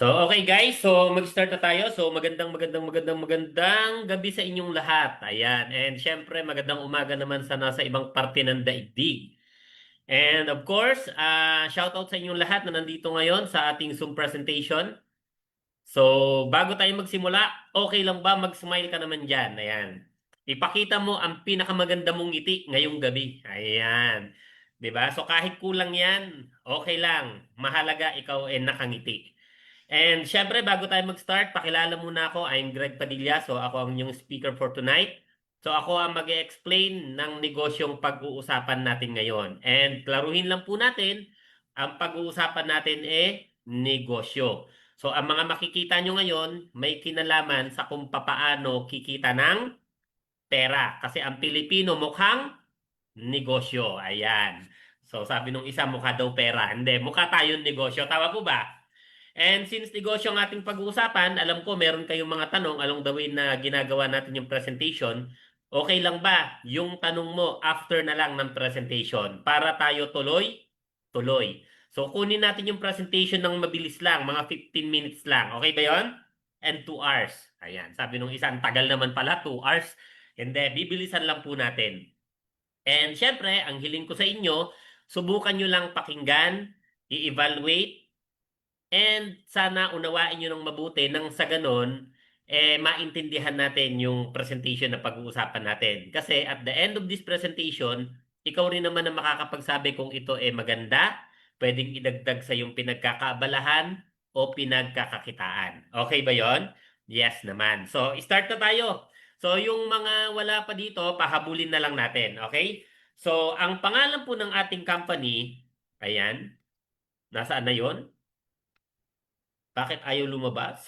Okay guys, so mag-start na tayo. So magandang gabi sa inyong lahat. Ayan. And syempre magandang umaga naman sa nasa ibang parte ng daigdig. And of course, shoutout sa inyong lahat na nandito ngayon sa ating Zoom presentation. So bago tayo magsimula, okay lang ba mag-smile ka naman dyan? Ayan. Ipakita mo ang pinakamaganda mong ngiti ngayong gabi. Ayan. 'Di ba? So kahit kulang yan, okay lang. Mahalaga ikaw ay nakangiti. And syempre, bago tayo mag-start, pakilala muna ako. I'm Greg Padilla. So ako ang inyong speaker for tonight. So ako ang mag-explain ng negosyong pag-uusapan natin ngayon. And klaruhin lang po natin, ang pag-uusapan natin negosyo. So ang mga makikita nyo ngayon, may kinalaman sa kung papaano kikita ng pera. Kasi ang Pilipino mukhang negosyo. Ayan. So sabi nung isa, mukha daw pera. Hindi, mukha tayong negosyo. Tama po ba? And since negosyo ang ating pag-uusapan, alam ko meron kayong mga tanong along the way na ginagawa natin yung presentation. Okay lang ba yung tanong mo after na lang ng presentation para tayo tuloy. So kunin natin yung presentation ng mabilis lang, mga 15 minutes lang. Okay ba yon? And 2 hours. Ayan, sabi nung isa, ang tagal naman pala, 2 hours. Hindi, bibilisan lang po natin. And syempre, ang hiling ko sa inyo, subukan nyo lang pakinggan, i-evaluate, and sana unawain nyo ng mabuti nang sa ganon, maintindihan natin yung presentation na pag-uusapan natin. Kasi at the end of this presentation, ikaw rin naman ang makakapagsabi kung ito maganda, pwedeng idagdag sa yung pinagkakaabalahan o pinagkakakitaan. Okay ba yon? Yes naman. So, start na tayo. So, yung mga wala pa dito, pahabulin na lang natin. Okay? So, ang pangalan po ng ating company, ayan, nasaan na yon? Bakit ayaw lumabas?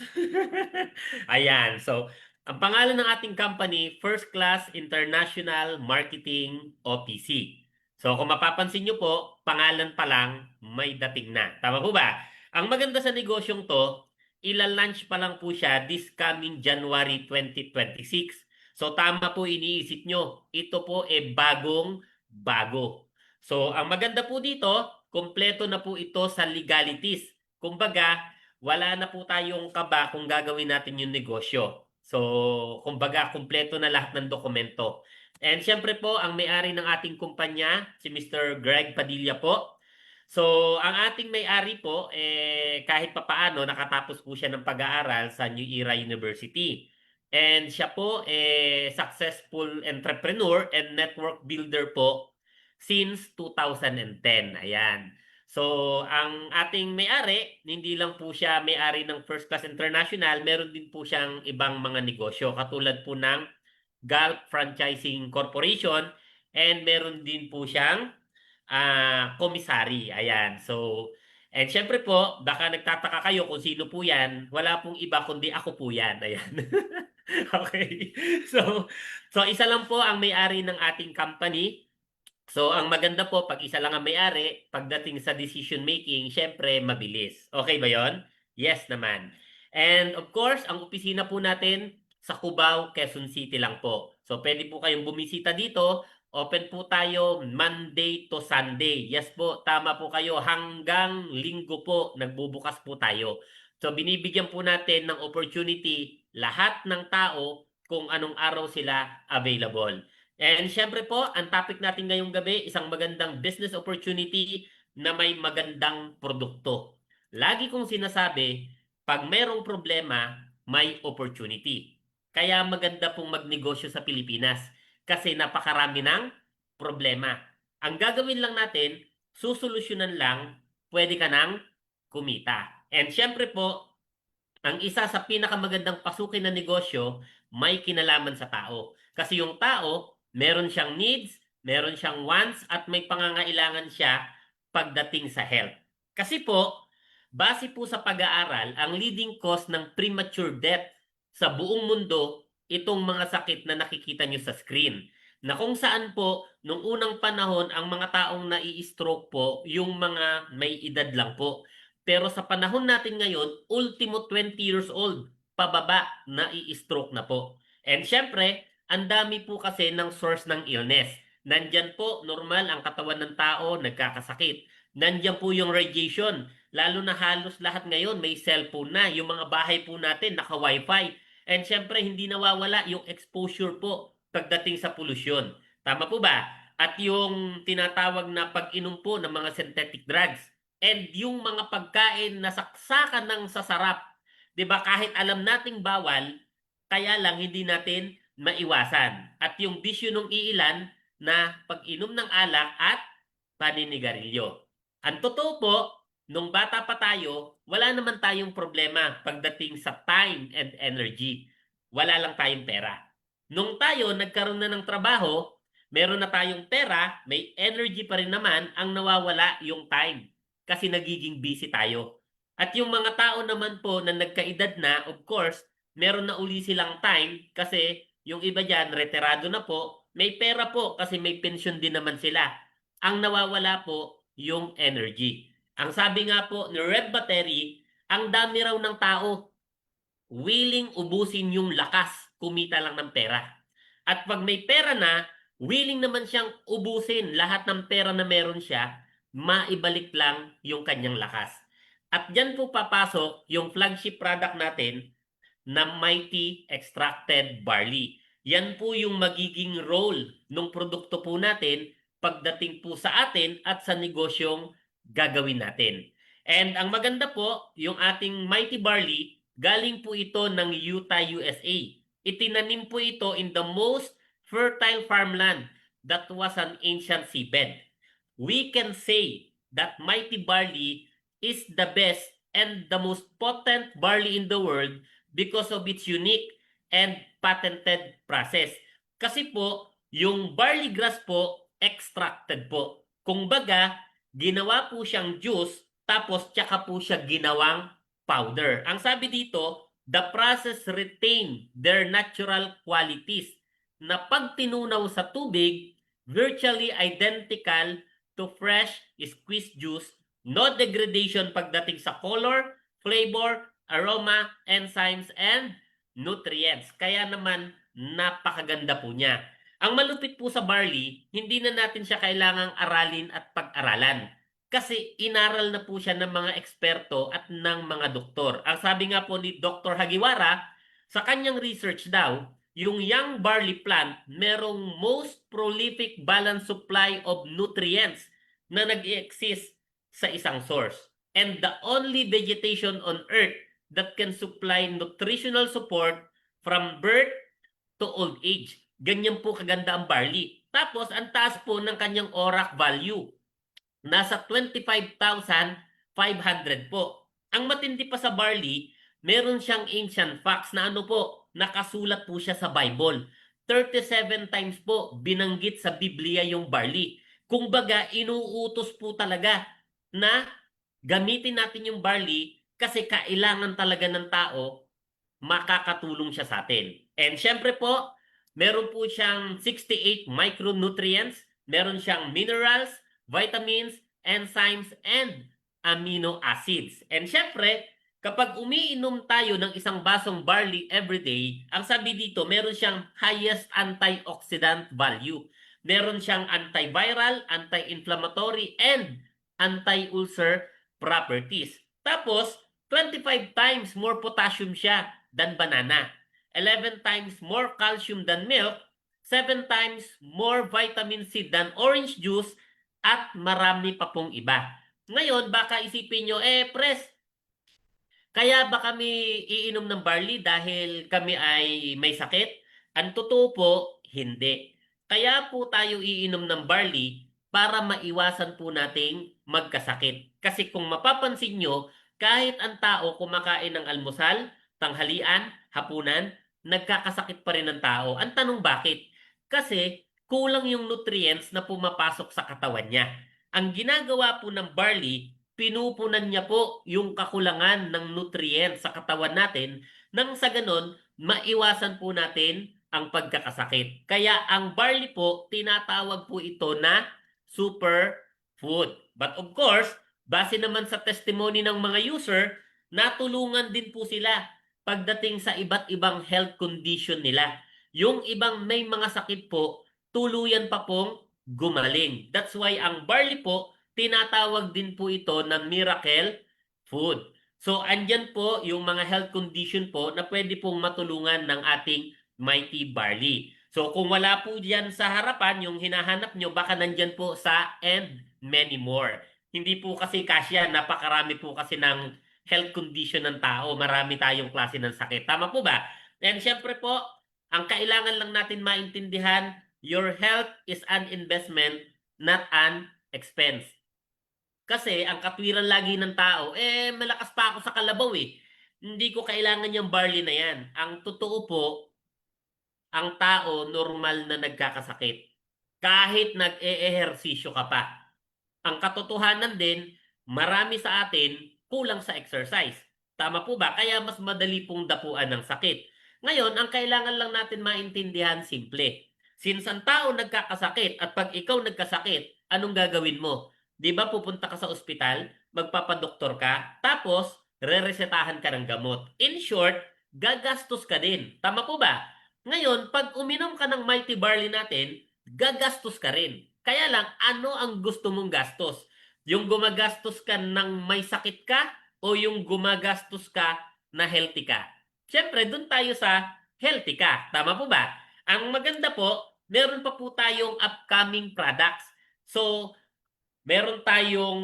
Ayan. So, ang pangalan ng ating company, First Class International Marketing OPC. So, kung mapapansin nyo po, pangalan pa lang, may dating na. Tama po ba? Ang maganda sa negosyong to, ila-launch pa lang po siya this coming January 2026. So, tama po iniisip nyo. Ito po bagong bago. So, ang maganda po dito, kompleto na po ito sa legalities. Kumbaga, wala na po tayong kaba kung gagawin natin yung negosyo. So, kumbaga, kumpleto na lahat ng dokumento. And syempre po, ang may-ari ng ating kumpanya, si Mr. Greg Padilla po. So, ang ating may-ari po, kahit papaano, nakatapos po siya ng pag-aaral sa New Era University. And siya po, successful entrepreneur and network builder po since 2010. Ayan. So, ang ating may-ari, hindi lang po siya may-ari ng First Class International, meron din po siyang ibang mga negosyo katulad po ng Gulf Franchising Corporation and meron din po siyang komisari. Ayan. So, and syempre po, baka nagtataka kayo kung sino po yan. Wala pong iba kundi ako po yan. Ayan. Okay. So, isa lang po ang may-ari ng ating company. So, ang maganda po, pag isa lang ang may-ari, pagdating sa decision making, syempre, mabilis. Okay ba yon? Yes naman. And of course, ang opisina po natin sa Cubao, Quezon City lang po. So, pwede po kayong bumisita dito. Open po tayo Monday to Sunday. Yes po, tama po kayo. Hanggang linggo po, nagbubukas po tayo. So, binibigyan po natin ng opportunity lahat ng tao kung anong araw sila available. And syempre po, ang topic natin ngayong gabi, isang magandang business opportunity na may magandang produkto. Lagi kong sinasabi, pag mayroong problema, may opportunity. Kaya maganda pong magnegosyo sa Pilipinas kasi napakarami ng problema. Ang gagawin lang natin, susolusyonan lang, pwede ka nang kumita. And syempre po, ang isa sa pinakamagandang pasukin na negosyo, may kinalaman sa tao. Kasi yung tao, meron siyang needs, meron siyang wants, at may pangangailangan siya pagdating sa health. Kasi po, base po sa pag-aaral, ang leading cause ng premature death sa buong mundo, itong mga sakit na nakikita nyo sa screen. Na kung saan po, nung unang panahon, ang mga taong nai-stroke po, yung mga may edad lang po. Pero sa panahon natin ngayon, ultimo 20 years old, pababa, na i-stroke na po. And syempre, ang dami po kasi ng source ng illness. Nandyan po, normal ang katawan ng tao, nagkakasakit. Nandyan po yung radiation. lalo na halos lahat ngayon may cellphone na. Yung mga bahay po natin naka-wifi. And syempre, hindi nawawala yung exposure po pagdating sa polusyon. Tama po ba? At yung tinatawag na pag-inom po ng mga synthetic drugs. And yung mga pagkain na saksakan ng sasarap. 'Di ba? Kahit alam nating bawal, kaya lang hindi natin maiwasan. At yung bisyo ng iilan na pag-inom ng alak at paninigarilyo. Ang totoo po, nung bata pa tayo, wala naman tayong problema pagdating sa time and energy. Wala lang tayong pera. Nung tayo nagkaroon na ng trabaho, meron na tayong pera, may energy pa rin naman, ang nawawala yung time. Kasi nagiging busy tayo. At yung mga tao naman po na nagkaedad na, of course, meron na uli silang time kasi yung iba dyan, retirado na po, may pera po kasi may pension din naman sila. Ang nawawala po yung energy. Ang sabi nga po ni Red Battery, ang dami raw ng tao willing ubusin yung lakas, kumita lang ng pera. At pag may pera na, willing naman siyang ubusin lahat ng pera na meron siya, maibalik lang yung kanyang lakas. At dyan po papasok yung flagship product natin na Mighty Extracted Barley. Yan po yung magiging role ng produkto po natin pagdating po sa atin at sa negosyong gagawin natin. And ang maganda po, yung ating Mighty Barley, galing po ito ng Utah, USA. Itinanim po ito in the most fertile farmland that was an ancient seabed. We can say that Mighty Barley is the best and the most potent barley in the world because of its unique and patented process. Kasi po, yung barley grass po, extracted po. Kung baga, ginawa po siyang juice, tapos tsaka po siya ginawang powder. Ang sabi dito, the process retain their natural qualities na pag tinunaw sa tubig, virtually identical to fresh squeezed juice, no degradation pagdating sa color, flavor, aroma, enzymes, and nutrients. Kaya naman, napakaganda po niya. Ang malupit po sa barley, hindi na natin siya kailangang aralin at pag-aralan. Kasi inaral na po siya ng mga eksperto at ng mga doktor. Ang sabi nga po ni Dr. Hagiwara, sa kanyang research daw, yung young barley plant merong most prolific balanced supply of nutrients na nag-exist sa isang source. And the only vegetation on earth that can supply nutritional support from birth to old age. Ganyan po kaganda ang barley. Tapos, ang taas po ng kanyang ORAC value. Nasa 25,500 po. Ang matindi pa sa barley, meron siyang ancient facts na ano po, nakasulat po siya sa Bible. 37 times po binanggit sa Biblia yung barley. Kung baga, inuutos po talaga na gamitin natin yung barley kasi kailangan talaga ng tao, makakatulong siya sa atin. And syempre po, meron po siyang 68 micronutrients, meron siyang minerals, vitamins, enzymes, and amino acids. And syempre, kapag umiinom tayo ng isang basong barley everyday, ang sabi dito, meron siyang highest antioxidant value. Meron siyang antiviral, anti-inflammatory, and anti-ulcer properties. Tapos, 25 times more potassium siya than banana, 11 times more calcium than milk, 7 times more vitamin C than orange juice, at marami pa pong iba. Ngayon, baka isipin nyo, pres, kaya ba kami iinom ng barley dahil kami ay may sakit? Ang totoo po, hindi. Kaya po tayo iinom ng barley para maiwasan po nating magkasakit. Kasi kung mapapansin nyo, kahit ang tao kumakain ng almusal, tanghalian, hapunan, nagkakasakit pa rin ang tao. Ang tanong bakit? Kasi kulang yung nutrients na pumapasok sa katawan niya. Ang ginagawa po ng barley, pinupunan niya po yung kakulangan ng nutrients sa katawan natin nang sa ganon, maiwasan po natin ang pagkakasakit. Kaya ang barley po, tinatawag po ito na superfood. But of course, base naman sa testimony ng mga user, natulungan din po sila pagdating sa iba't ibang health condition nila. Yung ibang may mga sakit po, tuluyan pa pong gumaling. That's why ang barley po, tinatawag din po ito na miracle food. So, andyan po yung mga health condition po na pwede pong matulungan ng ating Mighty Barley. So, kung wala po diyan sa harapan, yung hinahanap nyo, baka nandyan po sa and many more. Hindi po kasi kasya, napakarami po kasi ng health condition ng tao. Marami tayong klase ng sakit. Tama po ba? And syempre po, ang kailangan lang natin maintindihan, your health is an investment, not an expense. Kasi ang katwiran lagi ng tao, malakas pa ako sa kalabaw eh. Hindi ko kailangan yung barley na yan. Ang totoo po, ang tao normal na nagkakasakit. Kahit nag-e-ehersisyo ka pa. Ang katotohanan din, marami sa atin kulang sa exercise. Tama po ba? Kaya mas madali pong dapuan ng sakit. Ngayon, ang kailangan lang natin maintindihan, simple. Since ang tao nagkakasakit at pag ikaw nagkasakit, anong gagawin mo? Di ba pupunta ka sa ospital, magpapadoktor ka, tapos reresetahan ka ng gamot. In short, gagastos ka din. Tama po ba? Ngayon, pag uminom ka ng Mighty Barley natin, gagastos ka rin. Kaya lang, ano ang gusto mong gastos? Yung gumagastos ka ng may sakit ka o yung gumagastos ka na healthy ka? Siyempre, dun tayo sa healthy ka. Tama po ba? Ang maganda po, meron pa po tayong upcoming products. So, meron tayong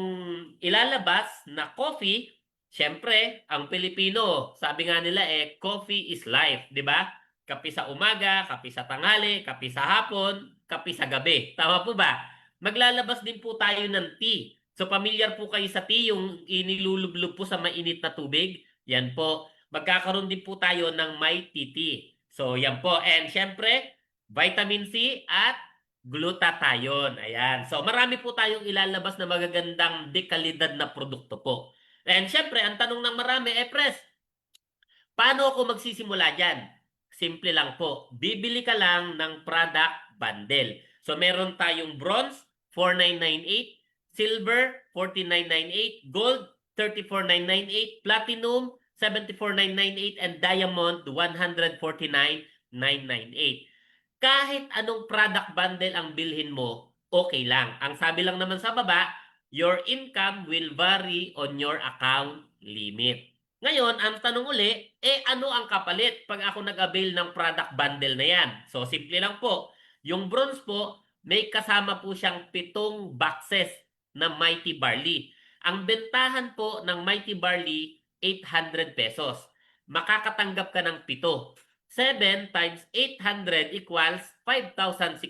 ilalabas na coffee. Siyempre, ang Pilipino, sabi nga nila coffee is life, di ba? Kape sa umaga, kape sa tanghali, kape sa hapon, kape sa gabi. Tama po ba? Maglalabas din po tayo ng tea. So, familiar po kayo sa tea, yung inilulublog po sa mainit na tubig. Yan po. Magkakaroon din po tayo ng may tea. So, yan po. And syempre, vitamin C at glutathione. Ayan. So, marami po tayong ilalabas na magagandang dekalidad na produkto po. And syempre, ang tanong ng marami, pres, paano ako magsisimula dyan? Simple lang po. Bibili ka lang ng product bundle. So, meron tayong bronze, 4,998, silver, 14,998, gold, 34,998, platinum, 74,998, and diamond, 149,998. Kahit anong product bundle ang bilhin mo, okay lang. Ang sabi lang naman sa baba, your income will vary on your account limit. Ngayon, ang tanong uli, ano ang kapalit pag ako nag-avail ng product bundle na yan? So, simple lang po. Yung bronze po, may kasama po siyang 7 boxes na Mighty Barley. Ang bentahan po ng Mighty Barley, 800 pesos. Makakatanggap ka ng 7. 7 times 800 equals 5,600.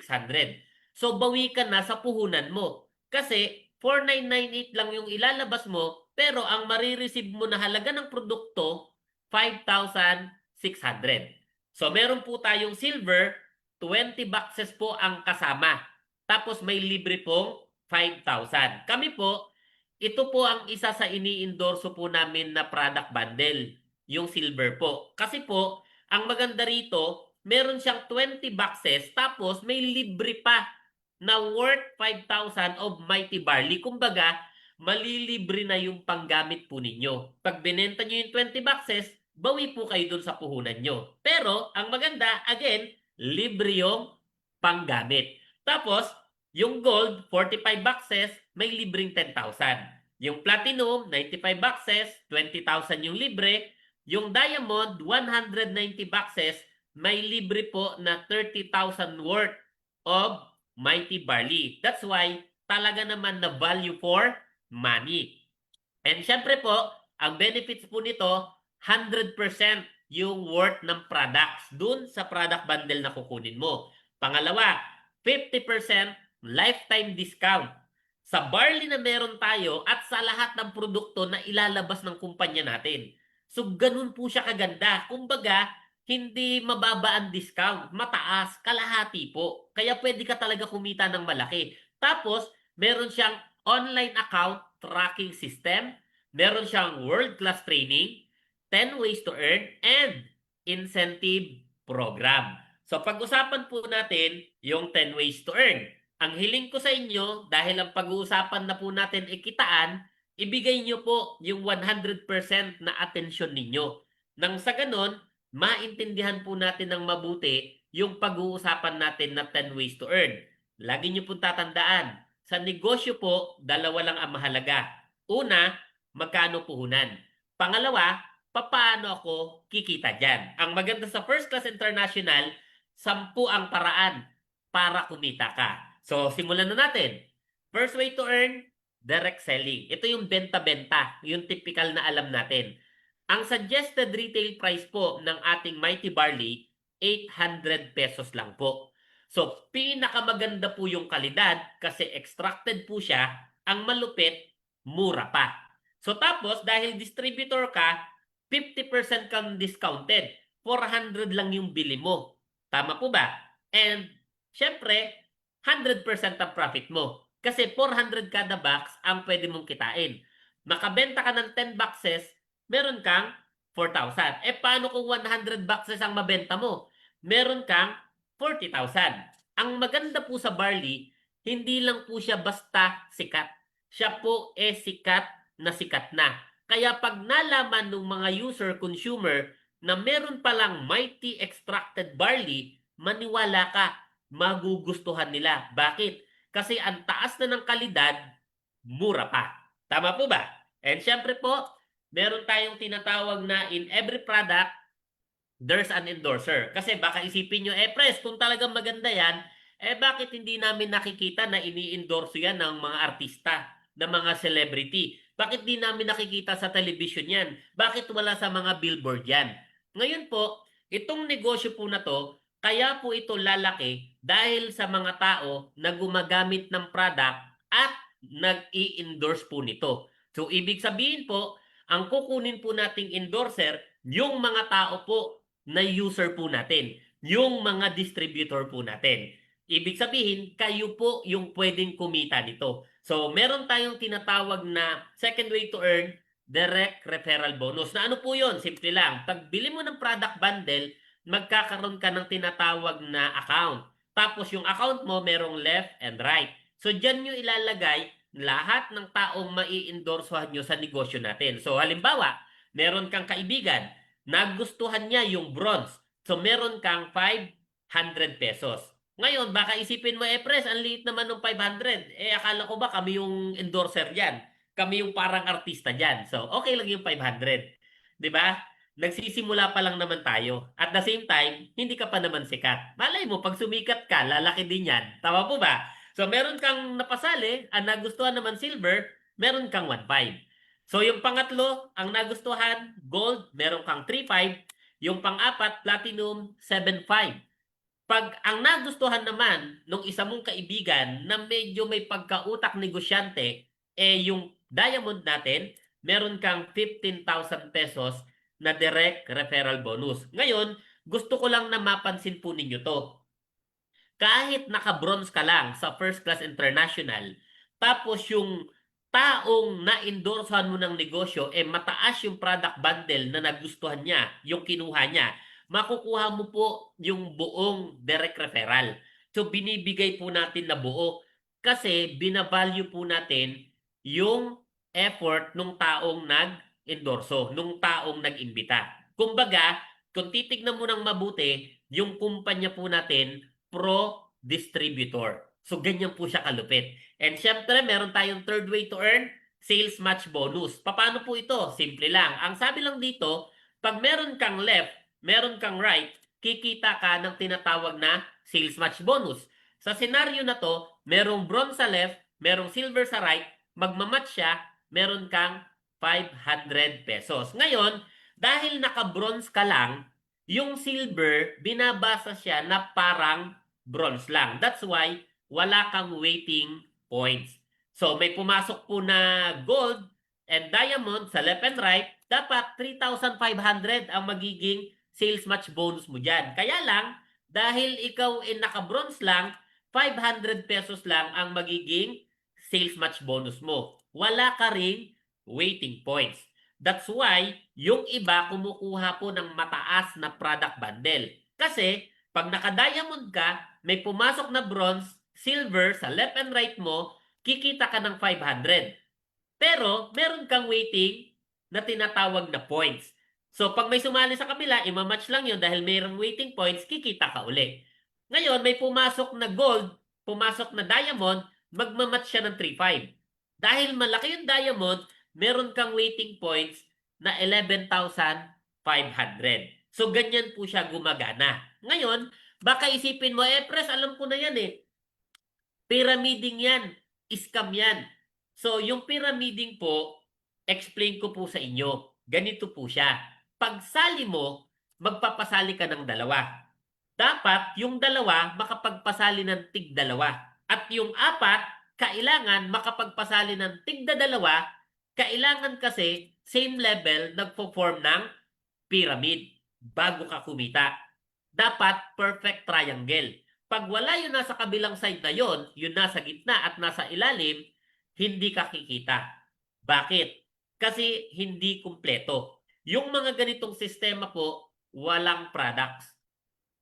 So, bawi ka na sa puhunan mo. Kasi, 4,998 lang yung ilalabas mo, pero ang marireceive mo na halaga ng produkto, 5,600. So, meron po tayong silver, 20 boxes po ang kasama. Tapos, may libre pong 5,000. Kami po, ito po ang isa sa ini-endorso po namin na product bundle, yung silver po. Kasi po, ang maganda rito, meron siyang 20 boxes tapos may libre pa na worth 5,000 of Mighty Barley. Kumbaga, malilibre na yung panggamit po ninyo. Pag binenta nyo yung 20 boxes, bawi po kayo dun sa puhunan nyo. Pero, ang maganda, again, libre yung panggamit. Tapos, yung gold, 45 boxes, may libreng 10,000. Yung platinum, 95 boxes, 20,000 yung libre. Yung diamond, 190 boxes, may libre po na 30,000 worth of Mighty Barley. That's why, talaga naman na value for money. And syempre po, ang benefits po nito, 100% yung worth ng products dun sa product bundle na kukunin mo. Pangalawa, 50% lifetime discount sa barley na meron tayo at sa lahat ng produkto na ilalabas ng kumpanya natin. So, ganun po siya kaganda. Kumbaga, hindi mababa ang discount. Mataas, kalahati po. Kaya pwede ka talaga kumita ng malaki. Tapos, meron siyang online account tracking system. Meron siyang world-class training, 10 ways to earn, and incentive program. So, pag-usapan po natin yung 10 ways to earn. Ang hiling ko sa inyo, dahil ang pag-uusapan na po natin ikitaan, ibigay nyo po yung 100% na atensyon ninyo. Nang sa ganon, maintindihan po natin ng mabuti yung pag-uusapan natin na 10 ways to earn. Lagi nyo po tatandaan, sa negosyo po, dalawa lang ang mahalaga. Una, magkano puhunan. Pangalawa, paano ako kikita dyan? Ang maganda sa First Class International, 10 ang paraan para kumita ka. So, simulan na natin. First way to earn, direct selling. Ito yung benta-benta, yung typical na alam natin. Ang suggested retail price po ng ating Mighty Barley, 800 pesos lang po. So, pinakamaganda po yung kalidad kasi extracted po siya. Ang malupit, mura pa. So, tapos, dahil distributor ka, 50% kang discounted. 400 lang yung bili mo. Tama po ba? And, syempre, 100% ang profit mo. Kasi 400 kada box ang pwede mong kitain. Makabenta ka ng 10 boxes, meron kang 4,000. Paano kung 100 boxes ang mabenta mo? Meron kang 40,000. Ang maganda po sa barley, hindi lang po siya basta sikat. Siya po sikat na. Kaya pag nalaman ng mga user, consumer, na meron palang mighty extracted barley, maniwala ka, magugustuhan nila. Bakit? Kasi ang taas na ng kalidad, mura pa. Tama po ba? And syempre po, meron tayong tinatawag na in every product, there's an endorser. Kasi baka isipin nyo, pres, kung talagang maganda yan, bakit hindi namin nakikita na ini-endorso yan ng mga artista, ng mga celebrity? Bakit di namin nakikita sa television yan? Bakit wala sa mga billboard yan? Ngayon po, itong negosyo po na to, kaya po ito lalaki dahil sa mga tao na gumagamit ng product at nag-i-endorse po nito. So, ibig sabihin po, ang kukunin po nating endorser, yung mga tao po na user po natin, yung mga distributor po natin. Ibig sabihin, kayo po yung pwedeng kumita nito. So, meron tayong tinatawag na second way to earn, direct referral bonus. Na ano po yun? Simple lang. Pag bili mo ng product bundle, magkakaroon ka ng tinatawag na account. Tapos yung account mo, merong left and right. So, dyan nyo ilalagay lahat ng taong mai-endorsohan nyo sa negosyo natin. So, halimbawa, meron kang kaibigan, nagustuhan niya yung bronze. So, meron kang 500 pesos. Ngayon, baka isipin mo, pres, ang liit naman ng 500. Akala ko ba kami yung endorser dyan? Kami yung parang artista dyan. So, okay lang yung 500. 'Di ba? Nagsisimula pa lang naman tayo. At the same time, hindi ka pa naman sikat. Malay mo, pag sumikat ka, lalaki din yan. Tama po ba? So, meron kang napasali, ang nagustuhan naman silver, meron kang 1.5. So, yung pangatlo, ang nagustuhan, gold, meron kang 3.5. Yung pang-apat, platinum, 7.5. Pag ang nagustuhan naman nung isa mong kaibigan na medyo may pagkautak negosyante, yung diamond natin, meron kang 15,000 pesos na direct referral bonus. Ngayon, gusto ko lang na mapansin po ninyo to. Kahit naka-bronze ka lang sa First Class International, tapos yung taong na-endorsehan mo ng negosyo, mataas yung product bundle na nagustuhan niya, yung kinuha niya, makukuha mo po yung buong direct referral. So, binibigay po natin na buo kasi binavalue po natin yung effort nung taong nag-endorso, nung taong nag-imbita. Kumbaga, kung titignan mo ng mabuti, yung kumpanya po natin, pro distributor. So, ganyan po siya kalupit. And syempre, meron tayong third way to earn, sales match bonus. Paano po ito? Simple lang. Ang sabi lang dito, pag meron kang left, meron kang right, kikita ka ng tinatawag na sales match bonus. Sa senaryo na to, merong bronze sa left, merong silver sa right, magmamatch siya, meron kang 500 pesos. Ngayon, dahil naka-bronze ka lang, yung silver, binabasa siya na parang bronze lang. That's why wala kang waiting points. So may pumasok po na gold and diamond sa left and right, dapat 3,500 ang magiging sales match bonus mo dyan. Kaya lang, dahil ikaw naka-bronze lang, 500 pesos lang ang magiging sales match bonus mo. Wala ka ring waiting points. That's why yung iba kumukuha po ng mataas na product bundle. Kasi pag naka-diamond ka, may pumasok na bronze, silver sa left and right mo, kikita ka ng 500. Pero meron kang waiting na tinatawag na points. So pag may sumali sa kabila, imamatch lang yun dahil mayroong waiting points, kikita ka uli. Ngayon, may pumasok na gold, pumasok na diamond, magmamatch siya ng 3.5. Dahil malaki yung diamond, meron kang waiting points na 11,500. So, ganyan po siya gumagana. Ngayon, baka isipin mo, pres, alam ko na yan eh. Pyramiding yan. Scam yan. So, yung pyramiding po, explain ko po sa inyo. Ganito po siya. Pagsali mo, magpapasali ka ng dalawa. Dapat yung dalawa makapagpasali ng tig-dalawa. At yung apat, kailangan makapagpasali ng tig-dalawa. Kailangan kasi same level nagpo-form ng pyramid bago ka kumita. Dapat perfect triangle. Pag wala yung nasa kabilang side na yon, yung nasa gitna at nasa ilalim, hindi ka kikita. Bakit? Kasi hindi kumpleto. Yung mga ganitong sistema po, walang products.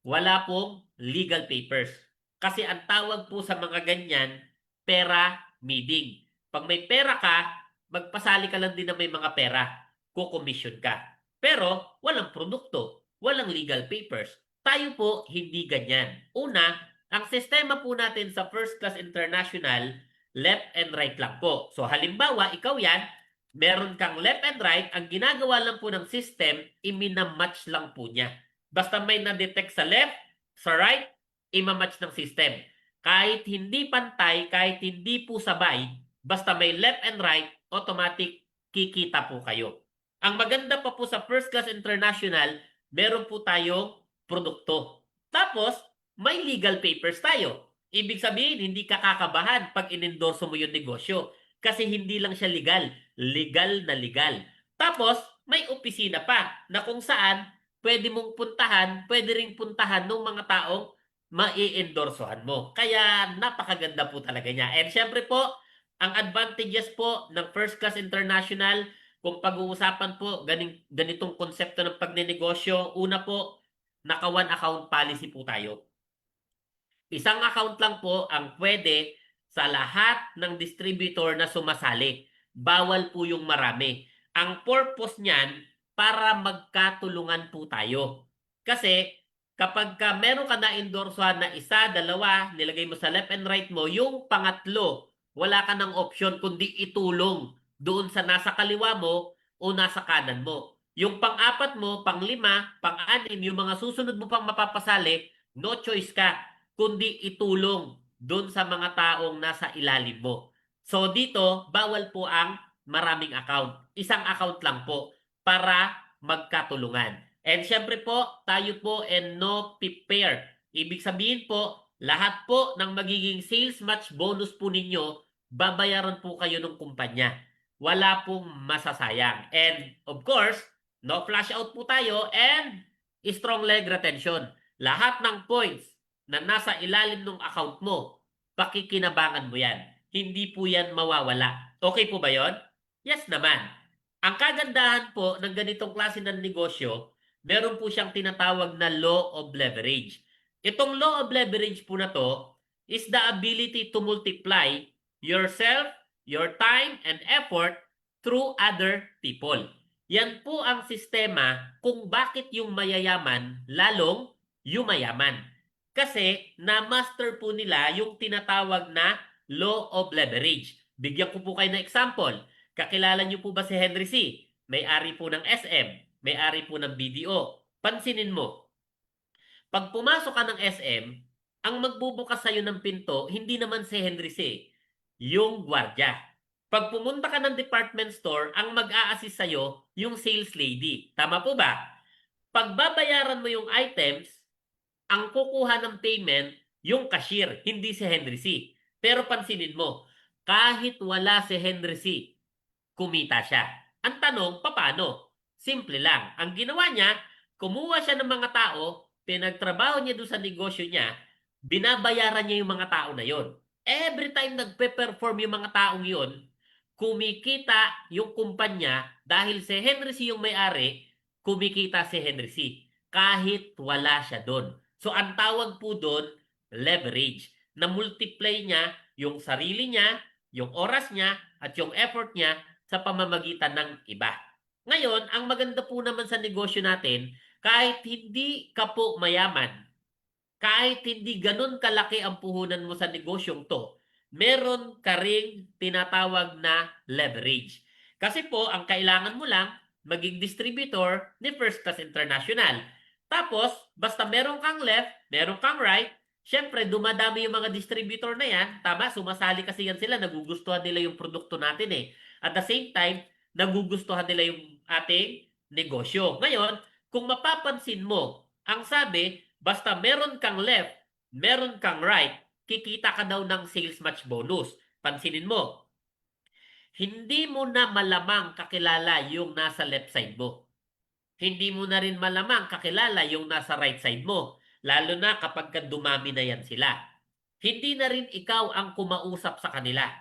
Wala pong legal papers. Kasi ang tawag po sa mga ganyan, pera meeting. Pag may pera ka, magpasali ka lang din na may mga pera. Kukomisyon ka. Pero walang produkto, walang legal papers. Tayo po hindi ganyan. Una, ang sistema po natin sa First Class International, left and right lang po. So halimbawa, ikaw yan, meron kang left and right, ang ginagawa lang po ng system, iminamatch lang po niya. Basta may na-detect sa left, sa right, imamatch ng system. Kahit hindi pantay, kahit hindi po sabay, basta may left and right, automatic kikita po kayo. Ang maganda pa po sa First Class International, meron po tayong produkto. Tapos, may legal papers tayo. Ibig sabihin, hindi ka kakabahan pag inendorso mo yung negosyo. Kasi hindi lang siya legal. Legal na legal. Tapos, may opisina pa na kung saan pwede mong puntahan, pwede ring puntahan ng mga taong mai-endorsohan mo. Kaya napakaganda po talaga niya. And syempre po, ang advantages po ng First Class International, kung pag-uusapan po ganitong konsepto ng pagnenegosyo, una po, naka one account policy po tayo. Isang account lang po ang pwede sa lahat ng distributor na sumasali. Bawal po yung marami. Ang purpose niyan, para magkatulungan po tayo. Kasi kapag meron ka na endorsohan na isa, dalawa, nilagay mo sa left and right mo, yung pangatlo, wala ka ng option kundi itulong doon sa nasa kaliwa mo o nasa kanan mo. Yung pang-apat mo, pang-lima, pang-anim, yung mga susunod mo pang mapapasali, no choice ka kundi itulong doon sa mga taong nasa ilalim mo. So dito, bawal po ang maraming account. Isang account lang po para magkatulungan. And syempre po, tayo po and no pair. Ibig sabihin po, lahat po ng magiging sales match bonus po ninyo, babayaran po kayo ng kumpanya. Wala pong masasayang. And of course, no flash out po tayo and strong leg retention. Lahat ng points na nasa ilalim ng account mo, pakikinabangan mo yan. Hindi po yan mawawala. Okay po ba yon? Yes naman. Ang kagandahan po ng ganitong klase ng negosyo, meron po siyang tinatawag na law of leverage. Itong law of leverage po na to is the ability to multiply yourself, your time, and effort through other people. Yan po ang sistema kung bakit yung mayayaman lalong yumayaman. Kasi na-master po nila yung tinatawag na law of leverage. Bigyan ko po kayo ng example. Kakilala niyo po ba si Henry C? May-ari po ng SM, may-ari po ng BDO. Pansinin mo, pag pumasok ka ng SM, ang magbubukas sa'yo ng pinto, hindi naman si Henry C, yung gwardiya. Pag pumunta ka ng department store, ang mag-a-assist sa'yo, yung sales lady. Tama po ba? Pag babayaran mo yung items, ang kukuha ng payment, yung cashier, hindi si Henry C. Pero pansinin mo, kahit wala si Henry C, kumita siya. Ang tanong, paano? Simple lang. Ang ginawa niya, kumuha siya ng mga tao, pinagtrabaho niya doon sa negosyo niya, binabayaran niya yung mga tao na yon. Every time nagpe-perform yung mga taong yon, kumikita yung kumpanya dahil si Henry C yung may-ari, kumikita si Henry C. Kahit wala siya doon. So ang tawag po doon, leverage. Na-multiply niya yung sarili niya, yung oras niya, at yung effort niya sa pamamagitan ng iba. Ngayon, ang maganda po naman sa negosyo natin, kahit hindi ka po mayaman, kahit hindi ganun kalaki ang puhunan mo sa negosyong to, meron ka ring tinatawag na leverage. Kasi po, ang kailangan mo lang, maging distributor ni First Class International. Tapos, basta meron kang left, meron kang right, syempre, dumadami yung mga distributor na yan. Tama, sumasali kasi yan sila, nagugustuhan nila yung produkto natin eh. At the same time, nagugustuhan nila yung ating negosyo. Ngayon, kung mapapansin mo, ang sabi, basta meron kang left, meron kang right, kikita ka daw ng sales match bonus. Pansinin mo, hindi mo na malamang kakilala yung nasa left side mo. Hindi mo na rin malamang kakilala yung nasa right side mo. Lalo na kapag dumami na yan sila. Hindi na rin ikaw ang kumausap sa kanila.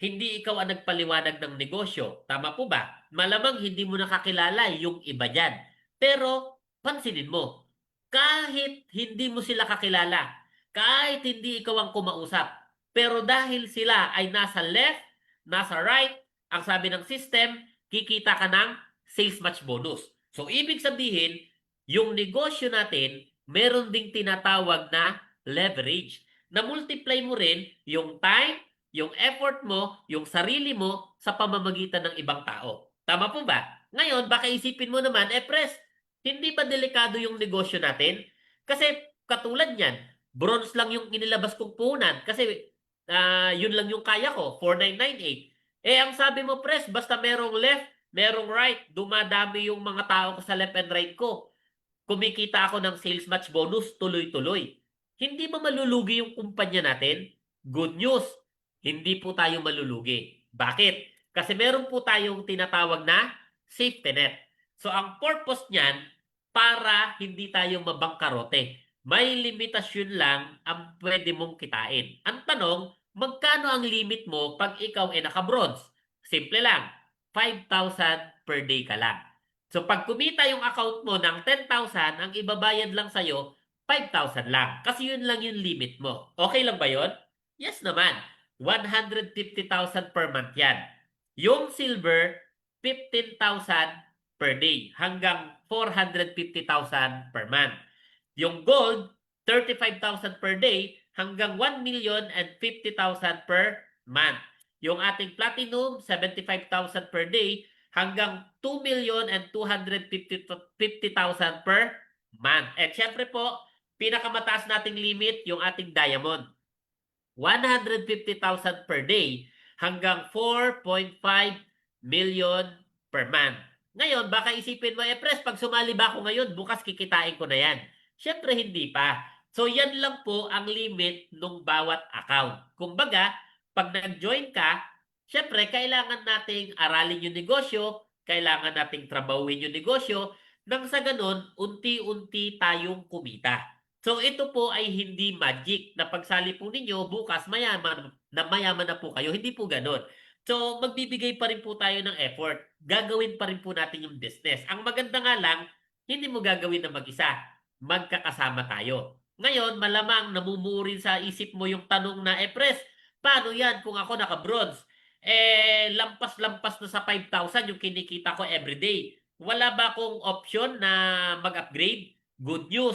Hindi ikaw ang nagpaliwanag ng negosyo. Tama po ba? Malamang hindi mo nakakilala yung iba dyan. Pero, pansinin mo, kahit hindi mo sila kakilala, kahit hindi ikaw ang kumausap, pero dahil sila ay nasa left, nasa right, ang sabi ng system, kikita ka ng sales match bonus. So, ibig sabihin, yung negosyo natin, meron ding tinatawag na leverage. Na-multiply mo rin yung time, yung effort mo, yung sarili mo sa pamamagitan ng ibang tao. Tama po ba? Ngayon, baka isipin mo naman, pres, hindi ba delikado yung negosyo natin? Kasi katulad niyan, bronze lang yung inilabas kong puhunan kasi yun lang yung kaya ko, 4998. Ang sabi mo, pres, basta merong left, merong right, dumadami yung mga tao ko sa left and right ko. Kumikita ako ng sales match bonus tuloy-tuloy. Hindi ba malulugi yung kumpanya natin? Good news, hindi po tayo malulugi. Bakit? Kasi meron po tayong tinatawag na safety net. So ang purpose niyan, para hindi tayo mabangkarote. May limitasyon lang ang pwede mong kitain. Ang tanong, magkano ang limit mo pag ikaw ay naka-bronze? Simple lang, 5,000 per day ka lang. So pag kumita yung account mo ng 10,000, ang ibabayad lang sa'yo, 5,000 lang. Kasi yun lang yung limit mo. Okay lang ba yun? Yes naman. 150,000 per month yan. Yung silver, 15,000 per day hanggang 450,000 per month. Yung gold, 35,000 per day hanggang 1,050,000 per month. Yung ating platinum, 75,000 per day hanggang 2,250,000 per month. At syempre po, pinakamataas nating limit yung ating diamond. 150,000 per day hanggang 4.5 million per month. Ngayon, baka isipin mo, pres, pag sumali ba ako ngayon, bukas kikitain ko na yan. Syempre, hindi pa. So, yan lang po ang limit ng bawat account. Kumbaga, pag nag-join ka, syempre, kailangan nating aralin yung negosyo, kailangan nating trabahuin yung negosyo, nang sa ganun, unti-unti tayong kumita. So ito po ay hindi magic na pagsali po ninyo bukas mayaman na po kayo. Hindi po ganoon. So magbibigay pa rin po tayo ng effort. Gagawin pa rin po natin yung business. Ang maganda nga lang, hindi mo gagawin na mag-isa. Magkakasama tayo. Ngayon, malamang namumuo rin sa isip mo yung tanong na, pres, paano yan kung ako naka-bronze? Lampas-lampas na sa 5,000 yung kinikita ko everyday. Wala ba akong option na mag-upgrade? Good news,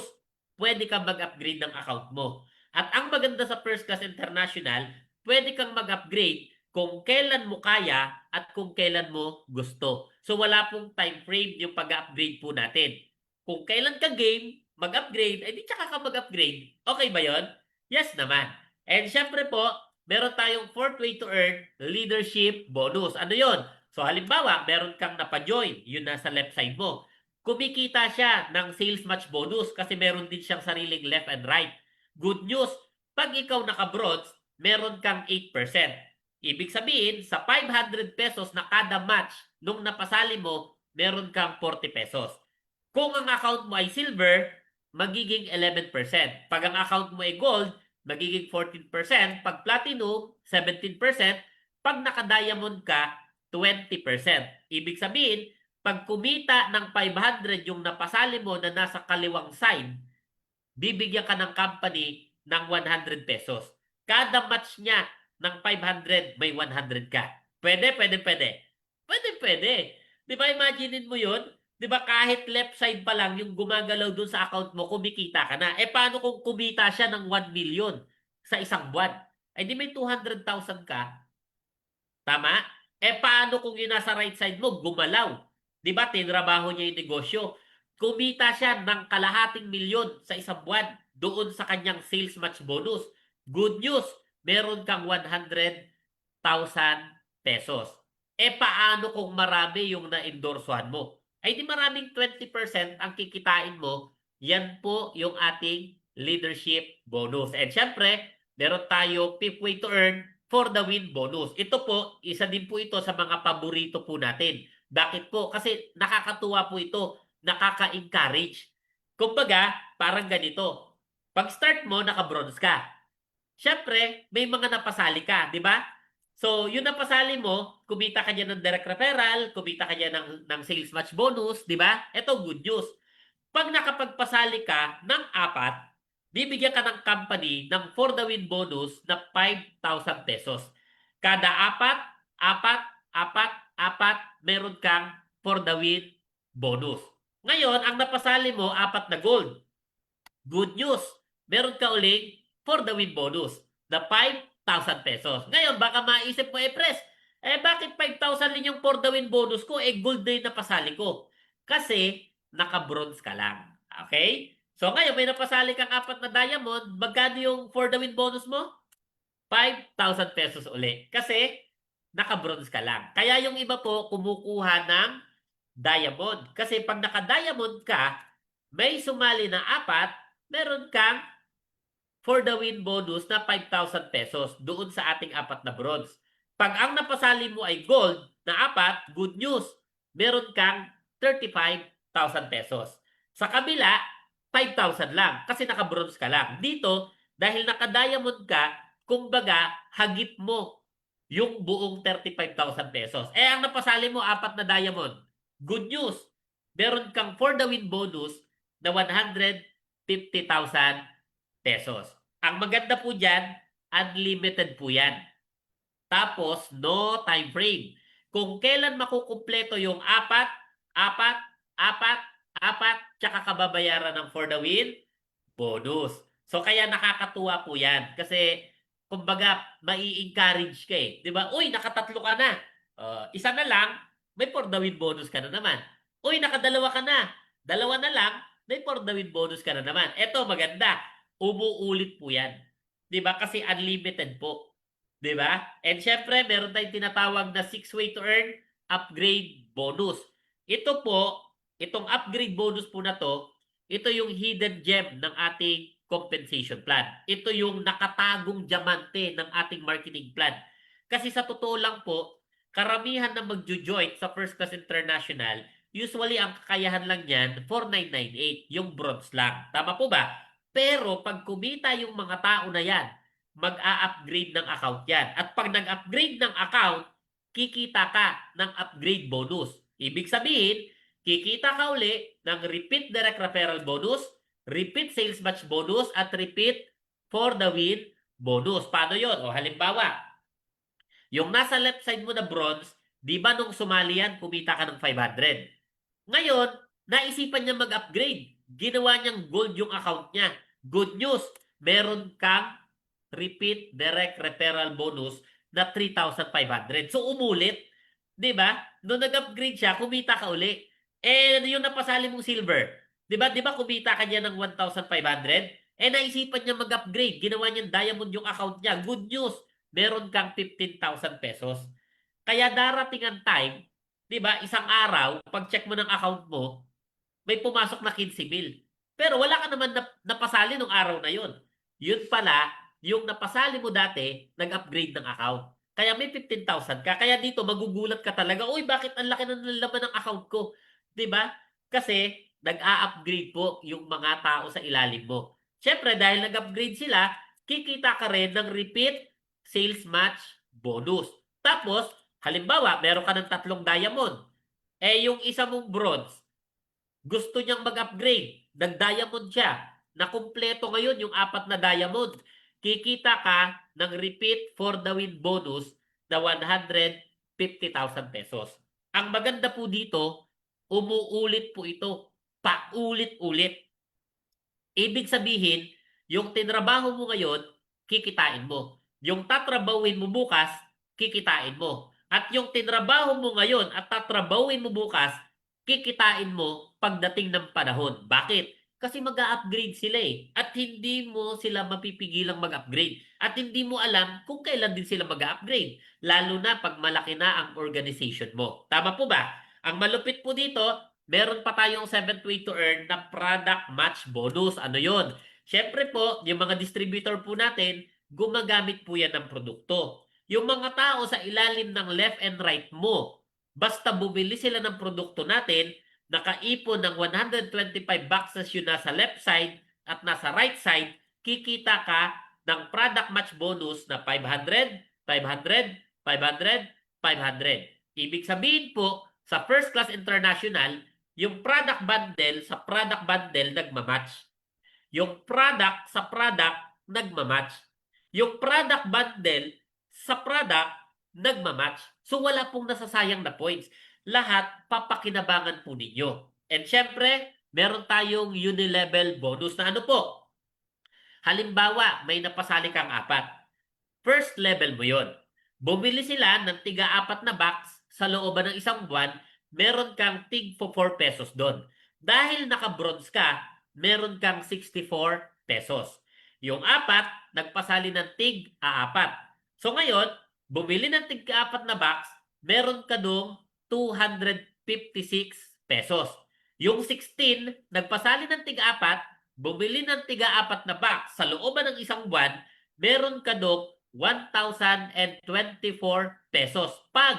pwede kang mag-upgrade ng account mo. At ang maganda sa First Class International, pwede kang mag-upgrade kung kailan mo kaya at kung kailan mo gusto. So wala pong time frame yung pag-upgrade po natin. Kung kailan ka game, mag-upgrade, di tsaka ka mag-upgrade. Okay ba yon? Yes naman. And syempre po, meron tayong fourth way to earn leadership bonus. Ano yon? So halimbawa, meron kang napa-join, yun nasa left side mo. Kumikita siya ng sales match bonus kasi meron din siyang sariling left and right. Good news, pag ikaw naka-bronze, meron kang 8%. Ibig sabihin, sa 500 pesos na kada match nung napasali mo, meron kang 40 pesos. Kung ang account mo ay silver, magiging 11%. Pag ang account mo ay gold, magiging 14%. Pag platinum, 17%. Pag naka-diamond ka, 20%. Ibig sabihin, pag kumita ng 500 yung napasali mo na nasa kaliwang side, bibigyan ka ng company ng 100 pesos. Kada match niya ng 500, may 100 ka. Pwede, pwede, pwede. Pwede, pwede. Di ba, imaginein mo yun? Di ba, kahit left side pa lang yung gumagalaw dun sa account mo, kumikita ka na. Paano kung kumita siya ng 1 million sa isang buwan? Di may 200,000 ka. Tama? Paano kung yung nasa right side mo, gumalaw? Di ba, tinrabaho niya yung negosyo. Kumita siya ng kalahating milyon sa isang buwan doon sa kanyang sales match bonus. Good news, meron kang 100,000 pesos. Paano kung marami yung na-endorsohan mo? Ay di maraming 20% ang kikitain mo. Yan po yung ating leadership bonus. And syempre, meron tayo fifth way to earn for the win bonus. Ito po, isa din po ito sa mga paborito po natin. Bakit po? Kasi nakakatuwa po ito, nakaka-encourage. Kumbaga, parang ganito. Pag start mo, naka-bronze ka. Siyempre, may mga napasali ka, di ba? So, yung napasali mo, kumita ka dyan ng direct referral, kumita ka dyan ng sales match bonus, di ba? Ito, good news. Pag nakapagpasali ka ng apat, bibigyan ka ng company ng for the win bonus na 5,000 pesos. Kada apat, apat, apat, apat, meron kang for the win bonus. Ngayon, ang napasali mo, apat na gold. Good news, meron ka uling for the win bonus na 5,000 pesos. Ngayon, baka maisip mo, Pres, bakit 5,000 din yung for the win bonus ko? Gold na yung napasali ko. Kasi, naka-bronze ka lang. Okay? So, ngayon, may napasali kang apat na diamond. Magkano yung for the win bonus mo? 5,000 pesos uli. Kasi, naka-bronze ka lang. Kaya yung iba po, kumukuha ng diamond. Kasi pag naka-diamond ka, may sumali na apat, meron kang for the win bonus na 5,000 pesos doon sa ating apat na bronze. Pag ang napasali mo ay gold na apat, good news, meron kang 35,000 pesos. Sa kabila, 5,000 lang kasi naka-bronze ka lang. Dito, dahil naka-diamond ka, kumbaga, hagip mo yung buong 35,000 pesos. Ang napasali mo, apat na diamond. Good news, meron kang for the win bonus na 150,000 pesos. Ang maganda po dyan, unlimited po yan. Tapos, no time frame. Kung kailan makukumpleto yung apat, apat, apat, apat, tsaka kababayaran ng for the win, bonus. So, kaya nakakatuwa po yan. Kasi, kumbaga, mai-encourage ka eh. Di ba? Uy, nakatatlo ka na. Isa na lang, may for the win bonus ka na naman. Uy, nakadalawa ka na. Dalawa na lang, may for the win bonus ka na naman. Eto, maganda. Umuulit po yan. Di ba? Kasi unlimited po. Di ba? And syempre, meron tayong tinatawag na 6 way to earn upgrade bonus. Ito po, itong upgrade bonus po na to, ito yung hidden gem ng ating compensation plan. Ito yung nakatagong diamante ng ating marketing plan. Kasi sa totoo lang po, karamihan na magjo-join sa First Class International, usually ang kakayahan lang niyan 4,998, yung bronze lang. Tama po ba? Pero pag kumita yung mga tao na yan, mag-a-upgrade ng account yan. At pag nag-upgrade ng account, kikita ka ng upgrade bonus. Ibig sabihin, kikita ka uli ng repeat direct referral bonus, repeat sales match bonus, at repeat for the win bonus. Paano yon? O halimbawa, yung nasa left side mo na bronze, di ba nung sumali yan, kumita ka ng 500. Ngayon, naisipan niya mag-upgrade. Ginawa niyang gold yung account niya. Good news, meron kang repeat direct referral bonus na 3,500. So, umulit. Di ba? Nung nag-upgrade siya, kumita ka uli. Yung napasali mong silver, di ba? Di ba kumita ka niya ng 1,500? Naisipan niya mag-upgrade. Ginawa niyang diamond yung account niya. Good news, meron kang 15,000 pesos. Kaya darating ang time, di ba, isang araw, pag-check mo ng account mo, may pumasok na 15,000. Pero wala ka naman napasali nung araw na yun. Yun pala, yung napasali mo dati, nag-upgrade ng account. Kaya may 15,000 ka. Kaya dito, magugulat ka talaga, uy, bakit ang laki na nalaman ng account ko? Di ba? Kasi, nag-a-upgrade po yung mga tao sa ilalim mo. Siyempre, dahil nag-upgrade sila, kikita ka rin ng repeat sales match bonus. Tapos, halimbawa, meron ka ng 3 diamond. Yung isa mong bronze, gusto niyang mag-upgrade. Nag-diamond siya. Nakumpleto ngayon yung 4 na diamond. Kikita ka ng repeat for the win bonus na 150,000 pesos. Ang maganda po dito, umuulit po ito. Paulit-ulit. Ibig sabihin, yung tinrabaho mo ngayon, kikitain mo. Yung tatrabawin mo bukas, kikitain mo. At yung tinrabaho mo ngayon at tatrabawin mo bukas, kikitain mo pagdating ng panahon. Bakit? Kasi mag-a-upgrade sila eh. At hindi mo sila mapipigilang mag-upgrade. At hindi mo alam kung kailan din sila mag-a-upgrade. Lalo na pag malaki na ang organization mo. Tama po ba? Ang malupit po dito, meron pa tayong 7th way to earn na product match bonus. Ano yon? Siyempre po, yung mga distributor po natin, gumagamit po yan ng produkto. Yung mga tao sa ilalim ng left and right mo, basta bumili sila ng produkto natin, nakaipon ng 125 boxes yun nasa left side at nasa right side, kikita ka ng product match bonus na 500, 500, 500, 500. Ibig sabihin po, sa first class international, yung product bundle sa product bundle nagmamatch. Yung product sa product nagmamatch. Yung product bundle sa product nagmamatch. So wala pong nasasayang na points. Lahat papakinabangan po ninyo. And syempre, meron tayong unilevel bonus na ano po. Halimbawa, may napasali kang 4. First level mo yon. Bumili sila ng tiga-4 na box sa looban ng isang buwan, meron kang tig for 4 pesos doon. Dahil naka-bronze ka, meron kang 64 pesos. Yung 4, nagpasali ng tig-4. So ngayon, bumili ng tig-4 na box, meron ka doong 256 pesos. Yung 16, nagpasali ng tig-4, bumili ng tiga-4 na box sa looban ng isang buwan, meron ka doong 1,024 pesos pag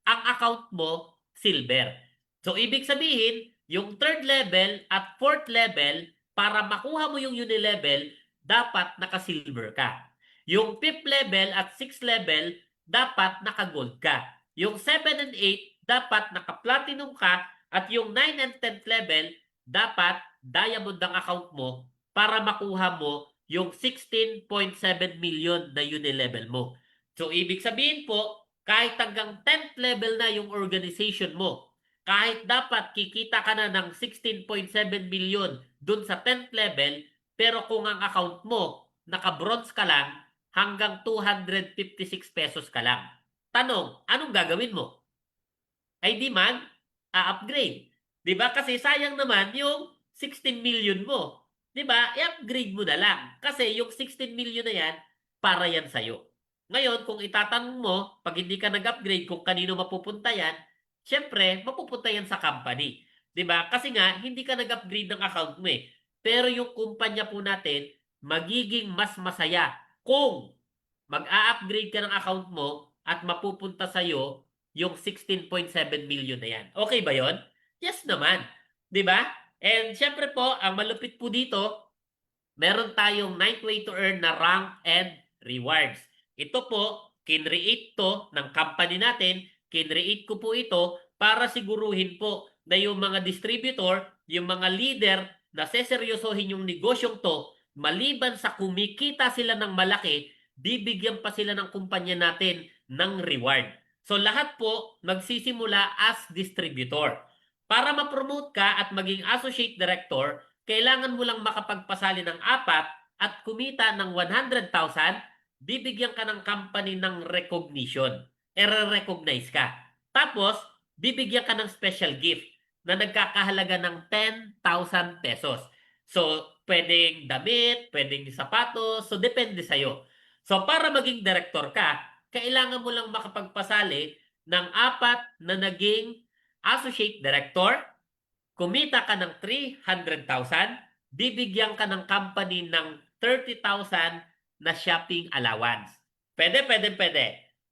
ang account mo silver. So, ibig sabihin, yung third level at fourth level, para makuha mo yung unilevel, dapat naka-silver ka. Yung fifth level at sixth level, dapat naka-gold ka. Yung 7 and 8, dapat naka-platinum ka. At yung 9 and 10th level, dapat diamond ang account mo para makuha mo yung 16.7 million na unilevel mo. So, ibig sabihin po, kahit hanggang 10th level na yung organization mo, kahit dapat kikita ka na ng 16.7 million dun sa 10th level, pero kung ang account mo, naka-bronze ka lang, hanggang 256 pesos ka lang. Tanong, anong gagawin mo? Ay di man, a-upgrade. Di ba? Kasi sayang naman yung 16 million mo. Di ba? I-upgrade mo na lang. Kasi yung 16 million na yan, para yan sa'yo. Ngayon, kung itatanong mo, pag hindi ka nag-upgrade kung kanino mapupunta yan, syempre, mapupunta yan sa company. Di ba? Kasi nga, hindi ka nag-upgrade ng account mo eh. Pero yung kumpanya po natin, magiging mas masaya kung mag-a-upgrade ka ng account mo at mapupunta sa'yo yung 16.7 million na yan. Okay ba yon? Yes naman. 'Di ba? And syempre po, ang malupit po dito, meron tayong 9th way to earn na rank and rewards. Ito po, kinreate to ng company natin, kinreate ko po ito para siguruhin po na yung mga distributor, yung mga leader na seseryosohin yung negosyong to, maliban sa kumikita sila ng malaki, bibigyan pa sila ng kumpanya natin ng reward. So lahat po magsisimula as distributor. Para ma-promote ka at maging associate director, kailangan mo lang makapagpasali ng 4 at kumita ng 100,000, bibigyan ka ng company ng recognition. I-recognize ka. Tapos, bibigyan ka ng special gift na nagkakahalaga ng 10,000 pesos. So, pwedeng damit, pwedeng sapatos, so depende sa'yo. So, para maging director ka, kailangan mo lang makapagpasali ng 4 na naging associate director, kumita ka ng 300,000, bibigyan ka ng company ng 30,000 na shopping allowance. Pwede, pwede, pwede.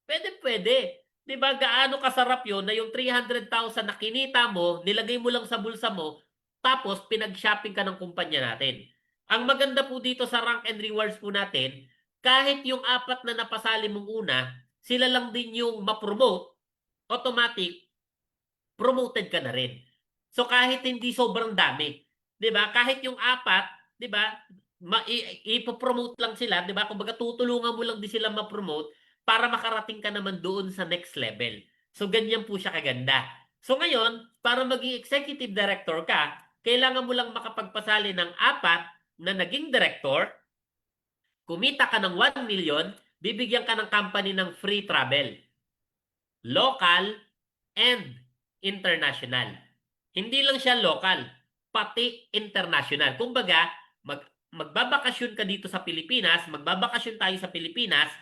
Pwede, pwede. Di ba gaano kasarap yon na yung 300,000 na kinita mo, nilagay mo lang sa bulsa mo, tapos pinag-shopping ka ng kumpanya natin. Ang maganda po dito sa rank and rewards po natin, kahit yung 4 na napasali mong una, sila lang din yung ma-promote, automatic, promoted ka na rin. So kahit hindi sobrang dami, 'di ba? Kahit yung 4, 'di ba? Ipo-promote lang sila, 'di ba? Kumbaga tutulungan mo lang din sila ma-promote para makarating ka naman doon sa next level. So ganyan po siya kaganda. So ngayon, para maging executive director ka, kailangan mo lang makapagpasali ng 4 na naging director, kumita ka ng 1 million, bibigyan ka ng company ng free travel. local, and international. Hindi lang siya local, pati international. Kumbaga, magbabakasyon ka dito sa Pilipinas, magbabakasyon tayo sa Pilipinas,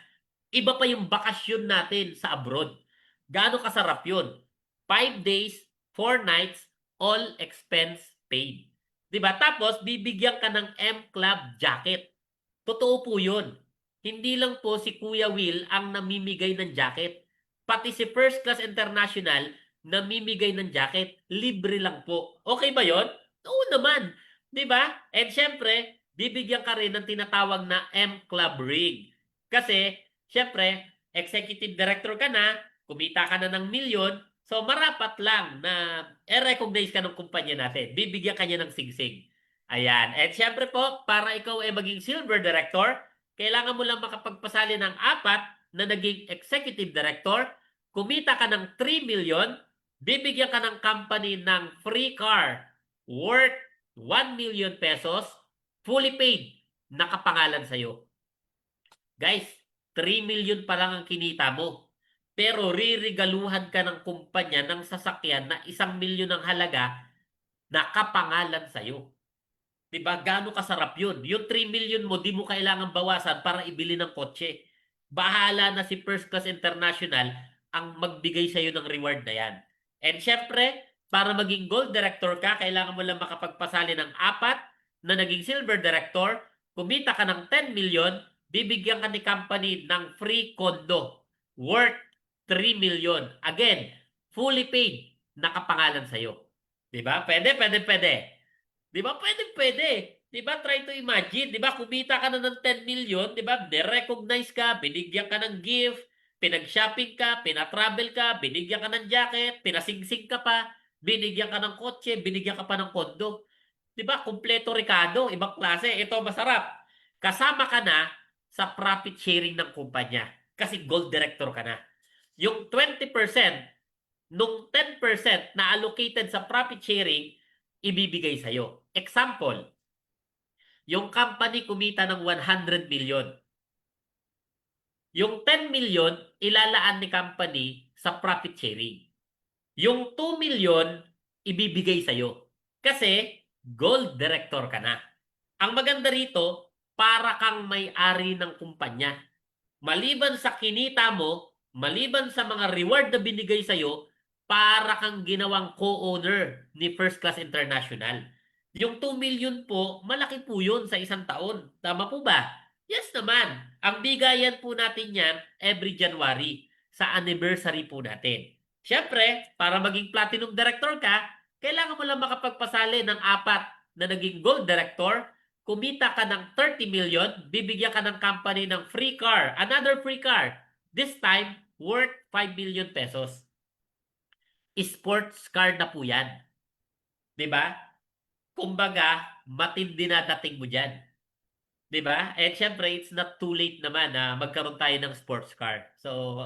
iba pa yung bakasyon natin sa abroad. Gaano kasarap yun? 5 days, 4 nights, all expense paid. 'Di ba? Tapos, bibigyan ka ng M-Club jacket. Totoo po yun. Hindi lang po si Kuya Will ang namimigay ng jacket. Pati si First Class International namimigay ng jacket. Libre lang po. Okay ba yon? Oo naman. 'Di ba? And syempre, bibigyan ka rin ng tinatawag na M Club ring. Kasi, syempre, executive director ka na, kumita ka na ng milyon, so marapat lang na i-recognize ka ng kumpanya natin. Bibigyan ka niya ng singsing. Ayan. At syempre po, para ikaw ay maging silver director, kailangan mo lang makapagpasali ng 4 na naging executive director, kumita ka ng 3 million, bibigyan ka ng company ng free car worth 1 million pesos, fully paid, nakapangalan sa'yo. Guys, 3 million pa lang ang kinita mo. Pero ririgaluhan ka ng kumpanya ng sasakyan na 1 milyon ang halaga, nakapangalan sa'yo. Diba? Gaano kasarap yun? Yung 3 million mo, di mo kailangan bawasan para ibili ng kotse. Bahala na si First Class International ang magbigay sa'yo ng reward na yan. And syempre, para maging gold director ka, kailangan mo lang makapagpasali ng 4 na naging silver director, kumita ka ng 10 million, bibigyan ka ni company ng free condo worth 3 million. Again, fully paid, nakapangalan sa'yo. Diba? Pwede, pwede, pwede. Di ba? Pwede, pwede. Di ba? Try to imagine. Di ba? Kumita ka na ng 10 million, di ba? Ni-recognize ka, binigyan ka ng gift, pinag-shopping ka, pinatravel ka, binigyan ka ng jacket, pinasingsing ka pa, binigyan ka ng kotse, binigyan ka pa ng kondo. Di ba? Kumpleto Ricardo, ibang klase. Ito masarap. Kasama ka na sa profit sharing ng kumpanya. Kasi gold director ka na. Yung 20% nung 10% na allocated sa profit sharing, ibibigay sa'yo. Example, yung company kumita ng 100 million. Yung 10 million, ilalaan ni company sa profit sharing. Yung 2 million, ibibigay sa'yo. Kasi, gold director ka na. Ang maganda rito, para kang may-ari ng kumpanya. Maliban sa kinita mo, maliban sa mga reward na binigay sa'yo, para kang ginawang co-owner ni First Class International. Yung 2 million po, malaki po yun sa isang taon. Tama po ba? Yes naman. Ang bigayan po natin yan every January sa anniversary po natin. Siyempre, para maging platinum director ka, kailangan mo lang makapagpasali ng 4 na naging gold director, kumita ka ng 30 million, bibigyan ka ng company ng free car, another free car, this time worth 5 million pesos. Sports car na po yan. 'Di ba? Kumbaga, matindi na dating mo diyan. 'Di ba? And syempre, it's not too late naman na magkaroon tayo ng sports car. So,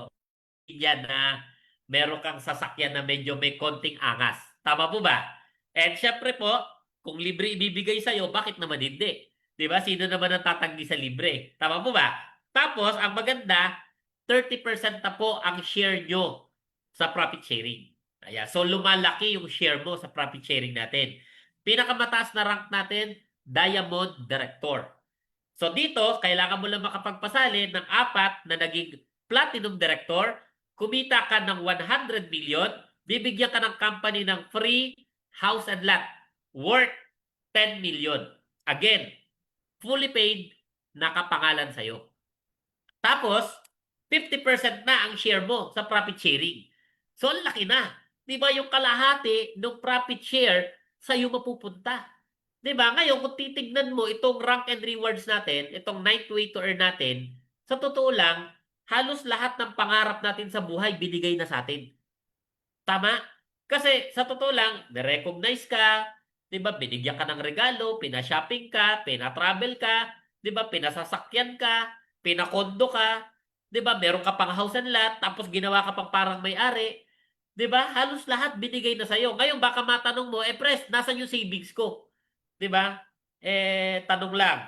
yan na meron kang sasakyan na medyo may konting angas. Tama po ba? And syempre po, kung libre ibibigay sa'yo, bakit naman hindi? 'Di ba? Sino naman ang tatanggi sa libre? Tama po ba? Tapos, ang maganda, 30% na po ang share nyo sa profit sharing. Ayan. So, lumalaki yung share mo sa profit sharing natin. Pinakamataas na rank natin, Diamond Director. So, dito, kailangan mo lang makapagpasali ng 4 na naging Platinum Director, kumita ka ng 100 million, bibigyan ka ng company ng free house and lot worth 10 million. Again, fully paid, nakapangalan sa'yo. Tapos, 50% na ang share mo sa profit sharing. So, ang laki na. Di ba yung kalahati ng profit share sa'yo mapupunta? Di ba? Ngayon, kung titignan mo itong rank and rewards natin, itong 9th way to earn natin, sa totoo lang, halos lahat ng pangarap natin sa buhay binigay na sa atin. Tama? Kasi sa totoo lang, na-recognize ka, 'di ba? Binigyan ka ng regalo, pina-shopping ka, pina-travel ka, 'di ba? Pinasasakyan ka, pinakondo ka, 'di ba? Meron ka pang house and lot, tapos ginawa ka pang parang may-ari, 'di ba? Halos lahat binigay na sa iyo. Ngayon baka matanong mo, pres, nasaan yung savings ko? 'Di ba? Tanong lang.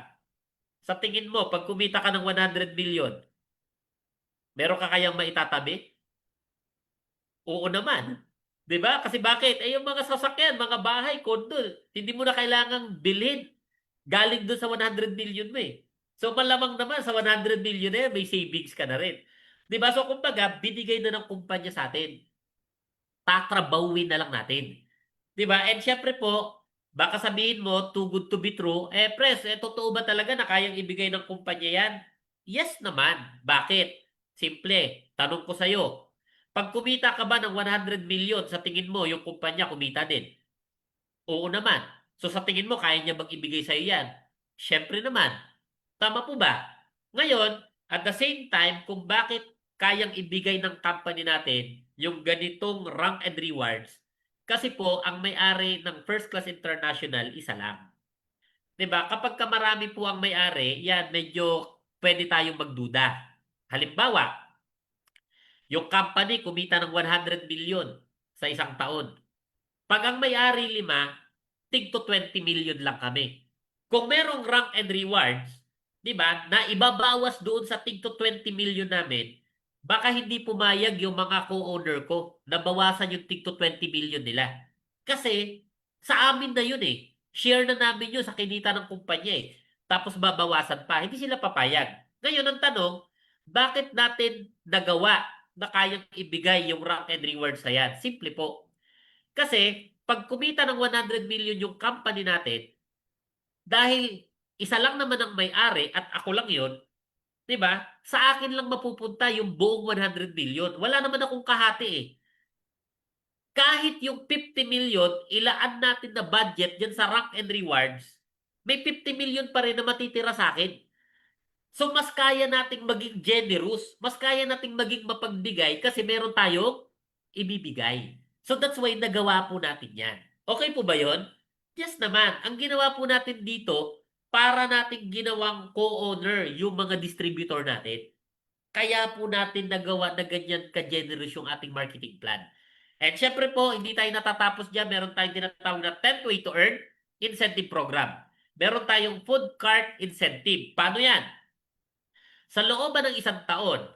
Sa tingin mo, pag kumita ka ng 100 million, meron ka kayang maitatabi? Oo naman. 'Di ba? Kasi bakit? Eh, yung mga sasakyan, mga bahay, kondo, hindi mo na kailangang bilhin. Galing doon sa 100 million mo eh. So malamang naman sa 100 million na yan, may savings ka na rin. 'Di ba? So kumbaga, binigay na ng kumpanya sa atin. Tatrabawin na lang natin. 'Di ba? And syempre po, baka sabihin mo, too good to be true, eh pres, eh totoo ba talaga na kayang ibigay ng kumpanya yan? Yes naman. Bakit? Simple. Tanong ko sa'yo. Pag kumita ka ba ng 100 million, sa tingin mo, yung kumpanya kumita din? Oo naman. So sa tingin mo, kaya niya bang ibigay sa'yo yan? Syempre naman. Tama po ba? Ngayon, at the same time, kung bakit kayang ibigay ng company natin yung ganitong rank and rewards, kasi po, ang may-ari ng First Class International, isa lang. 'Di ba? Kapag ka marami po ang may-ari, yan, medyo pwede tayong magduda. Halimbawa, yung company kumita ng 100 million sa isang taon. Pag ang may-ari lima, tig to 20 million lang kami. Kung merong rank and rewards, 'di ba, na ibabawas doon sa tig to 20 million namin, baka hindi pumayag yung mga co-owner ko na bawasan yung tig to 20 million nila. Kasi sa amin na yun eh. Share na namin yun sa kinita ng kumpanya eh. Tapos babawasan pa. Hindi sila papayag. Ngayon ang tanong, bakit natin nagawa na kayang ibigay yung rank and rewards na yan? Simple po. Kasi pag kumita ng 100 million yung company natin, dahil isa lang naman ang may-ari at ako lang yun, 'di ba? Sa akin lang mapupunta yung buong 100 million. Wala naman akong kahati eh. Kahit yung 50 million, ilaan natin na budget dyan sa rank and rewards, may 50 million pa rin na matitira sa akin. So mas kaya nating maging generous, mas kaya nating maging mapagbigay kasi meron tayong ibibigay. So that's why nagawa po natin yan. Okay po ba yon? Yes naman. Ang ginawa po natin dito, para nating ginawang co-owner yung mga distributor natin. Kaya po natin nagawa na ganyan ka-generous yung ating marketing plan. And syempre po, hindi tayo natatapos dyan. Meron tayong tinatawag na 10th way to earn incentive program. Meron tayong food cart incentive. Paano yan? Sa looban ng isang taon,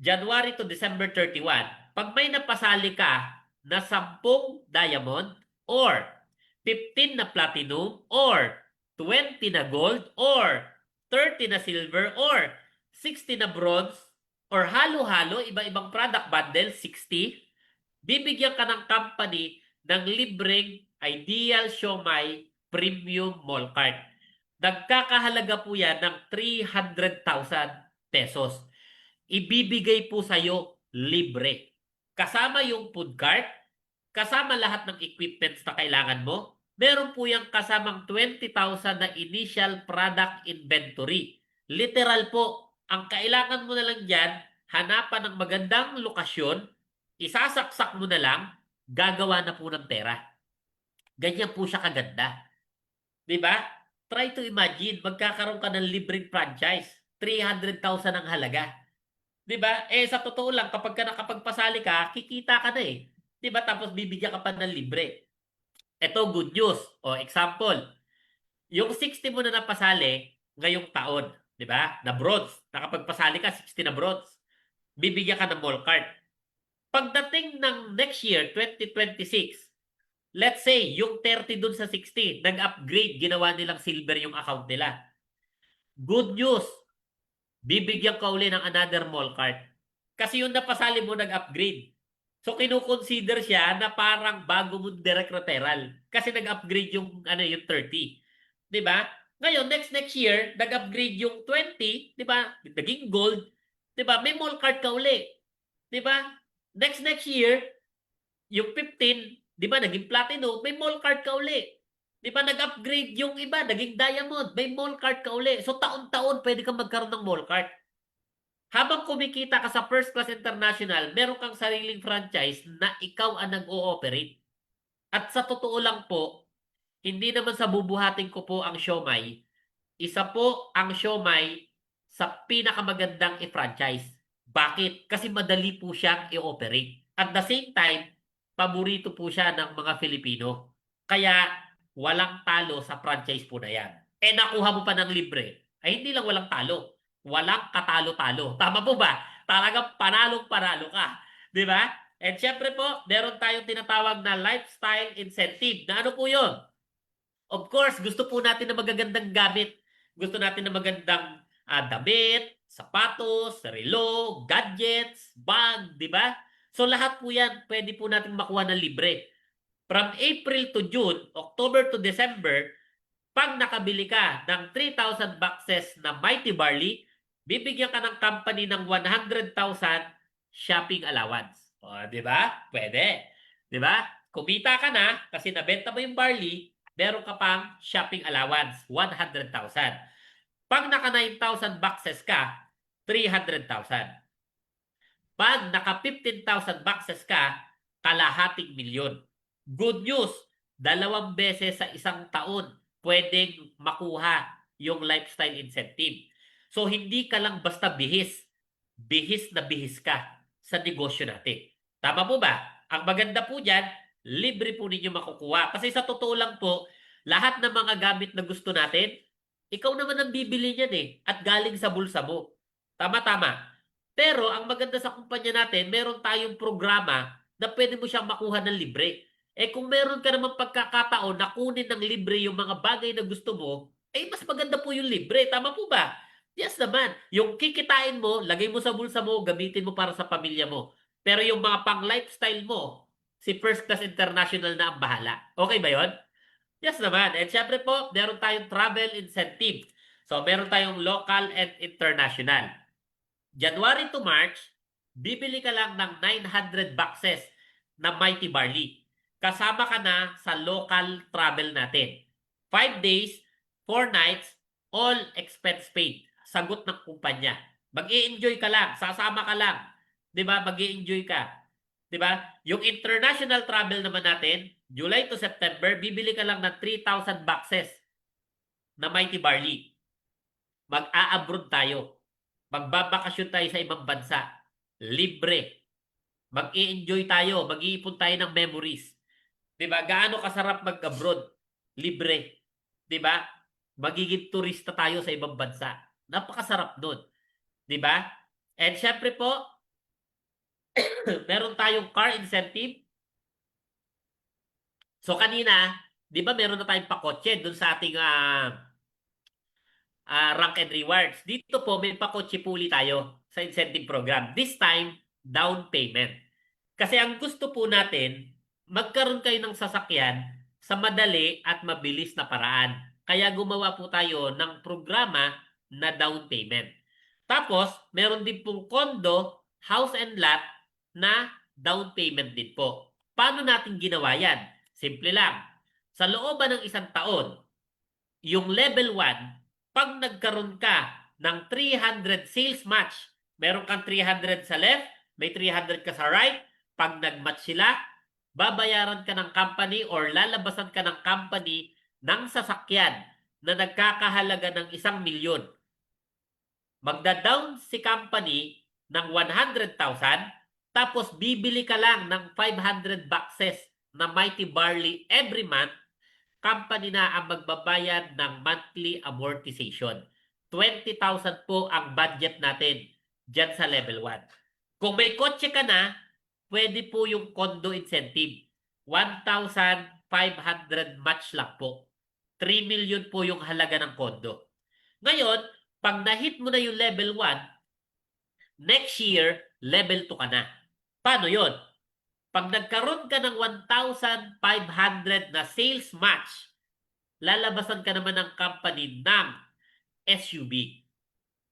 January to December 31, pag may napasali ka na 10 diamond or 15 na platinum or 20 na gold or 30 na silver or 60 na bronze or halo-halo, iba-ibang product bundle, 60, bibigyan ka ng company ng libreng Ideal Siomai Premium Mall Card. Nagkakahalaga po yan ng 300,000 pesos. Ibibigay po sa'yo libre. Kasama yung food cart, kasama lahat ng equipments na kailangan mo, meron po yung kasamang 20,000 na initial product inventory. Literal po, ang kailangan mo na lang dyan, hanapan ng magandang lokasyon, isasaksak mo na lang, gagawa na po ng pera. Ganyan po siya kaganda. 'Di ba? Try to imagine, magkakaroon ka ng libreng franchise. 300,000 ang halaga. 'Di ba? Eh sa totoo lang, kapag ka nakapagpasali ka, kikita ka na eh. 'Di ba? Tapos bibigyan ka pa ng libre. Ito, good news. O, example, yung 60 mo na napasali ngayong taon, 'di ba? Na bronze. Nakapagpasali ka, 60 na bronze. Bibigyan ka ng mall card. Pagdating ng next year, 2026, let's say, yung 30 dun sa 60, nag-upgrade, ginawa nilang silver yung account nila. Good news, bibigyan ka uli ng another mall card. Kasi yung napasali mo nag-upgrade. So kinukonsider siya na parang bago mo direct referral. Kasi nag-upgrade yung yung 30. 'Di ba? Ngayon, next year, nag-upgrade yung 20, 'di ba? Naging gold, 'di ba? May mall card ka uli. 'Di ba? Next year, yung 15, 'di ba, naging platinum, may mall card ka uli. 'Di ba, nag-upgrade yung iba, naging diamond, may mall card ka uli. So taon-taon pwede kang magkaroon ng mall card. Habang kumikita ka sa First Class International, meron kang sariling franchise na ikaw ang nag-ooperate. At sa totoo lang po, hindi naman sa bubuhatin ko po ang siomai. Isa po ang siomai sa pinakamagandang i-franchise. Bakit? Kasi madali po siyang i-operate. At the same time, paborito po siya ng mga Filipino. Kaya walang talo sa franchise po na yan. Eh nakuha mo pa ng libre. Ay hindi lang walang talo. Walang katalo-talo. Tama po ba? Talagang panalong-panalo ka. Di ba? And syempre po, meron tayong tinatawag na lifestyle incentive. Na ano po yun? Of course, gusto po natin na magagandang gamit. Gusto natin na magandang damit, sapatos, relo, gadgets, bag, di ba? So lahat po yan, pwede po natin makuha ng libre. From April to June, October to December, pag nakabili ka ng 3,000 boxes na Mighty Barley, bibigyan ka ng company ng 100,000 shopping allowance. O, di ba? Pwede. Di ba? Kumita ka na kasi nabenta mo yung barley, meron ka pang shopping allowance, 100,000. Pag naka 9,000 boxes ka, 300,000. Pag naka 15,000 boxes ka, kalahating milyon. Good news, 2 beses sa isang taon pwedeng makuha yung lifestyle incentive. So hindi ka lang basta bihis. Bihis na bihis ka sa negosyo natin. Tama po ba? Ang maganda po dyan, libre po ninyo makukuha. Kasi sa totoo lang po, lahat ng mga gamit na gusto natin, ikaw naman ang bibili niyan eh. At galing sa bulsa mo. Tama-tama. Pero ang maganda sa kumpanya natin, meron tayong programa na pwede mo siyang makuha ng libre. Eh kung meron ka naman pagkakataon na kunin ng libre yung mga bagay na gusto mo, eh mas maganda po yung libre. Tama po ba? Yes naman. Yung kikitain mo, lagay mo sa bulsa mo, gamitin mo para sa pamilya mo. Pero yung mga pang lifestyle mo, si First Class International na ang bahala. Okay ba yon? Yes naman. And syempre po, meron tayong travel incentive. So meron tayong local and international. January to March, bibili ka lang ng 900 boxes na Mighty Barley. Kasama ka na sa local travel natin. 5 days, 4 nights, all expense paid. Sagot ng kumpanya. Mag-i-enjoy ka lang, sasama ka lang. 'Di ba? Mag-i-enjoy ka. 'Di ba? Yung international travel naman natin, July to September, bibili ka lang ng 3,000 boxes na Mighty Barley. Mag-a-abroad tayo. Magbabakasyon tayo sa ibang bansa. Libre. Mag-i-enjoy tayo. Mag-iipon tayo ng memories. 'Di ba? Gaano kasarap mag-abroad? Libre. 'Di ba? Magiging turista tayo sa ibang bansa. Napakasarap doon. 'Di ba? And syempre po, meron tayong car incentive. So kanina, 'di ba meron na tayong pakotse doon sa ating rank and rewards. Dito po, may pakotse puli tayo sa incentive program. This time, down payment. Kasi ang gusto po natin, magkaroon kayo ng sasakyan sa madali at mabilis na paraan. Kaya gumawa po tayo ng programa na down payment. Tapos, meron din pong condo, house and lot na down payment din po. Paano natin ginawa yan? Simple lang. Sa looban ng isang taon, yung level 1, pag nagkaroon ka ng 300 sales match, meron kang 300 sa left, may 300 ka sa right, pag nag-match sila, babayaran ka ng company or lalabasan ka ng company ng sasakyan na nagkakahalaga ng 1,000,000. Magda-down si company ng 100,000, tapos bibili ka lang ng 500 boxes na Mighty Barley every month, company na ang magbabayad ng monthly amortization. 20,000 po ang budget natin dyan sa level 1. Kung may kotse ka na, pwede po yung condo incentive. 1,500 match lang po. 3 million po yung halaga ng condo. Ngayon, pag na-hit mo na yung level 1, next year, level 2 ka na. Paano yon? Pag nagkaroon ka ng 1,500 na sales match, lalabasan ka naman ng company ng SUV.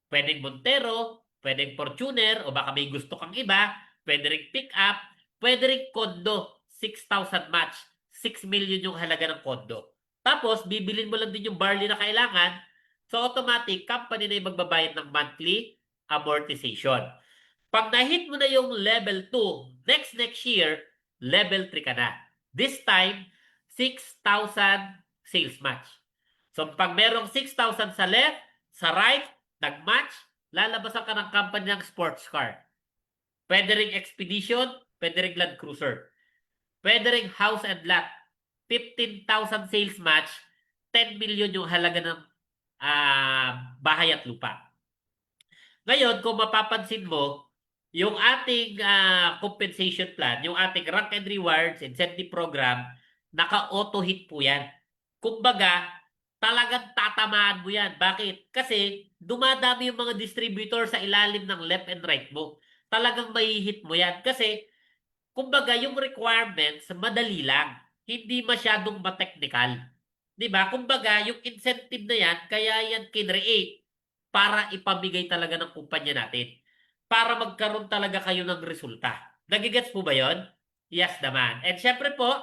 Pwedeng Montero, pwedeng Fortuner, o baka may gusto kang iba, pwede ring pick up, pwede ring condo, 6,000 match, 6 million yung halaga ng condo. Tapos, bibilin mo lang din yung barley na kailangan, so automatic, company na yung magbabayad ng monthly amortization. Pag na-hit mo na yung level 2, next year, level 3 ka na. This time, 6,000 sales match. So pag merong 6,000 sa left, sa right, nag-match, lalabasan ka ng company ng sports car. Pwede ring expedition, pwede ring Land Cruiser. Pwede ring house and lot. 15,000 sales match, 10 million yung halaga ng bahay at lupa. Ngayon, kung mapapansin mo, yung ating compensation plan, yung ating rank and rewards, incentive program, naka-auto hit po yan. Kumbaga, talagang tatamaan mo yan. Bakit? Kasi dumadami yung mga distributor sa ilalim ng left and right mo. Talagang may hit mo yan. Kasi, kumbaga, yung requirements, madali lang. Hindi masyadong ma-technical. 'Di ba? Kumbaga, yung incentive na yan, kaya yan kinreate para ipamigay talaga ng kumpanya natin. Para magkaroon talaga kayo ng resulta. Nagigets po ba yon? Yes naman. And syempre po,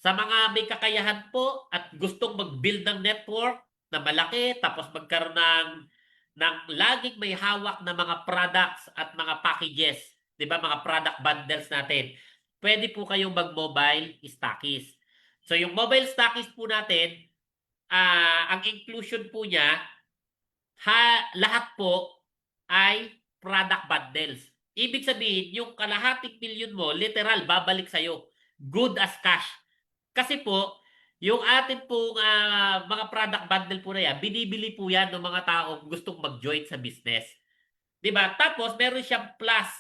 sa mga may kakayahan po at gustong mag-build ng network na malaki, tapos magkaroon ng laging may hawak na mga products at mga packages, 'di ba? Mga product bundles natin. Pwede po kayong mag-mobile stockist. So yung mobile stockist po natin, ang inclusion po niya, lahat po ay product bundles. Ibig sabihin, yung kalahating milyon mo, literal, babalik sa'yo. Good as cash. Kasi po, yung atin pong mga product bundle po na yan, binibili po yan ng mga taong gustong mag-join sa business. 'Di ba? Tapos meron siyang plus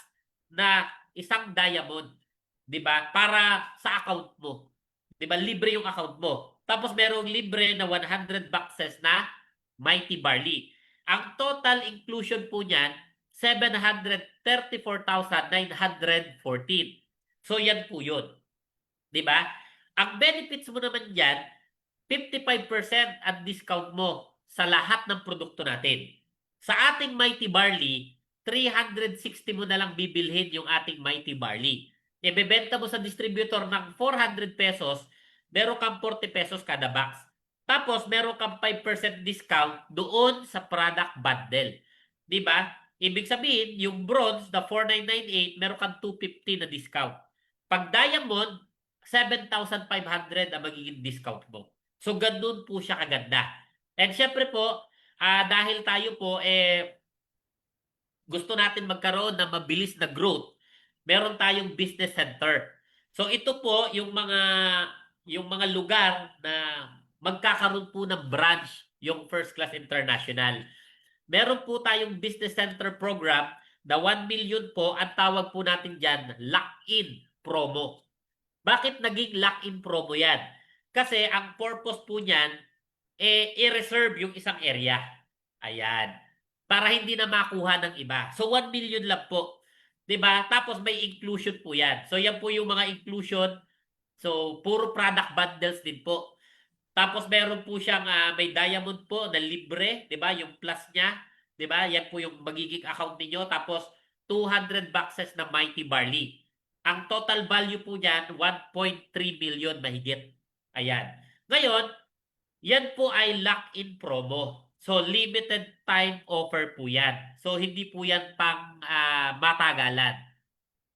na isang diamond, 'di ba? Para sa account mo. 'Di ba? Libre yung account mo. Tapos merong libre na 100 boxes na Mighty Barley. Ang total inclusion po niyan 734,914. So yan po 'yun, 'di ba? Ang benefits mo naman diyan 55% at discount mo sa lahat ng produkto natin. Sa ating Mighty Barley, 360 mo na lang bibilhin yung ating Mighty Barley. Ibebenta mo sa distributor ng 400 pesos, meron kang 40 pesos kada box. Tapos, meron kang 5% discount doon sa product bundle. Di ba? Ibig sabihin, yung bronze na 4,998, meron kang 250 na discount. Pag diamond, 7,500 ang magiging discount mo. So, ganun po siya kaganda. And syempre po, dahil tayo po, gusto natin magkaroon ng mabilis na growth, meron tayong business center. So, ito po yung mga lugar na magkakaroon po ng branch yung First Class International. Meron po tayong business center program na 1 million po, ang tawag po natin dyan, lock-in promo. Bakit naging lock-in promo yan? Kasi ang purpose po niyan, i-reserve yung isang area. Ayan. Para hindi na makuha ng iba. So, 1 million lang po. 'Di ba? Tapos may inclusion po yan. So, yan po yung mga inclusion. So, puro product bundles din po. Tapos meron po siyang may diamond po na libre, 'di ba? Yung plus niya, 'di ba? Yan po yung magiging account niyo. Tapos 200 boxes na Mighty Barley. Ang total value po niyan 1.3 million mahigit. Ayan. Ngayon, yan po ay lock-in promo. So limited time offer po yan. So hindi po yan pang matagalan.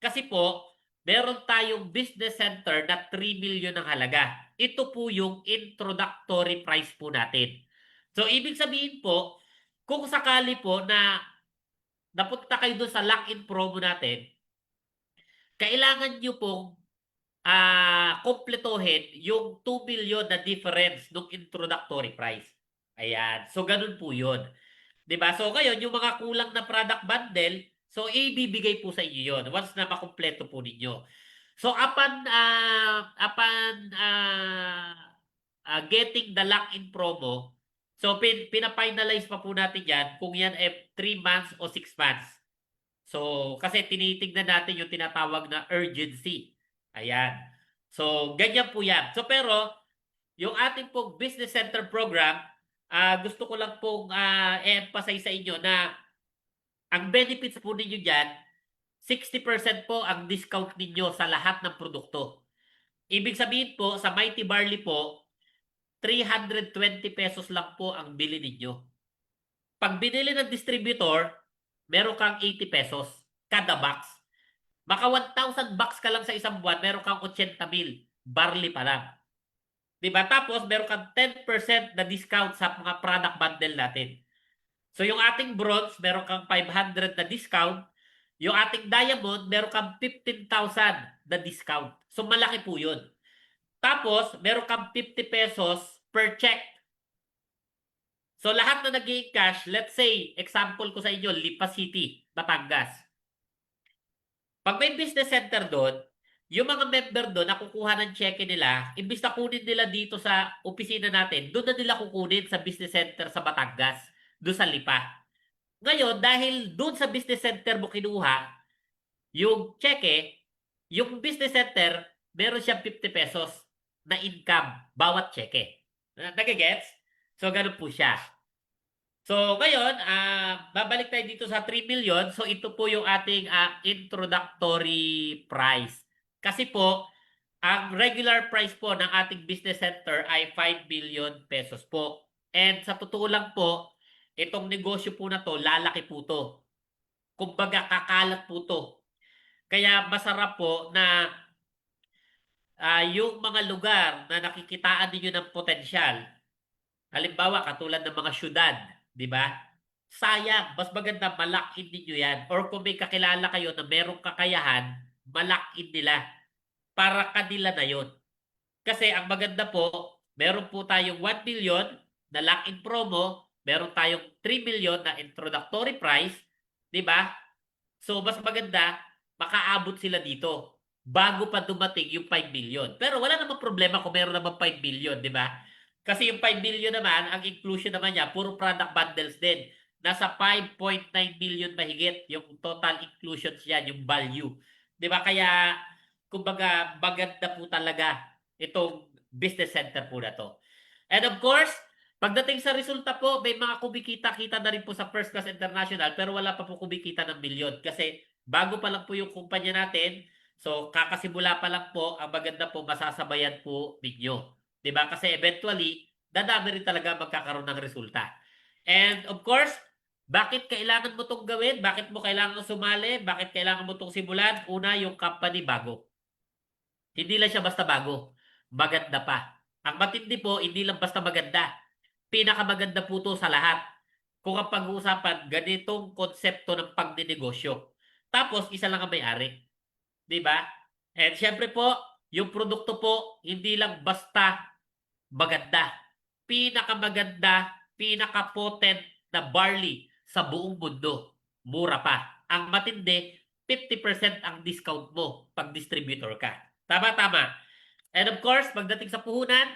Kasi po, meron tayong business center na 3 million ang halaga. Ito po yung introductory price po natin. So, ibig sabihin po, kung sakali po na napunta kayo doon sa lock-in promo natin, kailangan nyo pong kumpletuhin yung 2 million na difference ng introductory price. Ayan. So, ganun po yun. 'Di ba? So ngayon, yung mga kulang na product bundle, so ibibigay po sa inyo 'yon once na makumpleto po ninyo. So getting the lock-in promo, so pina-finalize pa po natin 'yan kung yan ay 3 months o 6 months. So kasi tinitingnan natin yung tinatawag na urgency. Ayan. So ganyan po 'yan. So pero yung ating pong business center program, gusto ko lang pong i-emphasize sa inyo na ang benefits po ninyo dyan, 60% po ang discount ninyo sa lahat ng produkto. Ibig sabihin po, sa Mighty Barley po, 320 pesos lang po ang bili ninyo. Pag binili ng distributor, meron kang 80 pesos kada box. Maka 1,000 box ka lang sa isang buwan, meron kang 80,000 barley pa lang. 'Di ba? Tapos meron kang 10% na discount sa mga product bundle natin. So yung ating bronze, meron kang 500 na discount. Yung ating diamond, meron kang 15,000 na discount. So malaki po 'yun. Tapos meron kang 50 pesos per check. So lahat na naging cash, let's say, example ko sa inyo, Lipa City, Batangas. Pag may business center doon, yung mga member doon na kukuha ng cheque nila, imbis na kunin nila dito sa opisina natin, doon na nila kukunin sa business center sa Batangas, doon sa Lipa. Ngayon, dahil doon sa business center mo kinuha, yung cheque, yung business center, meron siyang 50 pesos na income bawat cheque. Nagigets? So, ganun po siya. So, ngayon, babalik tayo dito sa 3 million. So, ito po yung ating introductory price. Kasi po, ang regular price po ng ating business center ay 5 million pesos po. And sa totoo lang po, itong negosyo po na to, lalaki po to. Kumbaga, kakalat po to. Kaya masarap po na yung mga lugar na nakikitaan ninyo ng potensyal, halimbawa katulad ng mga syudad, di ba? Sayang, mas maganda malakin ninyo yan. Or kung may kakilala kayo na merong kakayahan, malakin nila para kanila na yon. Kasi ang maganda po, meron po tayong 1 million na lock-in promo, meron tayong 3 million na introductory price, di ba? So, mas maganda, makaabot sila dito bago pa dumating yung 5 million. Pero wala namang problema kung meron naman 5 million, di ba? Kasi yung 5 million naman, ang inclusion naman niya, puro product bundles din. Nasa 5.9 million mahigit yung total inclusions yan, yung value. Di ba? Kaya, kumbaga, maganda po talaga itong business center po na to. And of course, pagdating sa resulta po, may mga kumikita-kita na rin po sa First Class International pero wala pa po kumikita ng milyon kasi bago pa lang po yung kumpanya natin. So, kakasimula pa lang po, ang maganda po, masasabayan po ninyo. 'Di ba? Kasi eventually, dadami rin talaga magkakaroon ng resulta. And of course, bakit kailangan mo itong gawin? Bakit mo kailangan sumali? Bakit kailangan mo itong simulan? Una, yung company bago. Hindi lang siya basta bago. Maganda pa. Ang matindi po, hindi lang basta maganda. Pinakamaganda po to sa lahat. Kung ang pag-uusapan, ganitong konsepto ng pagdinegosyo. Tapos, isa lang ang may-ari. Di ba? And syempre po, yung produkto po, hindi lang basta maganda. Pinakamaganda, pinaka-potent na barley sa buong mundo. Mura pa. Ang matindi, 50% ang discount mo pag distributor ka. Tama-tama. And of course, pagdating sa puhunan,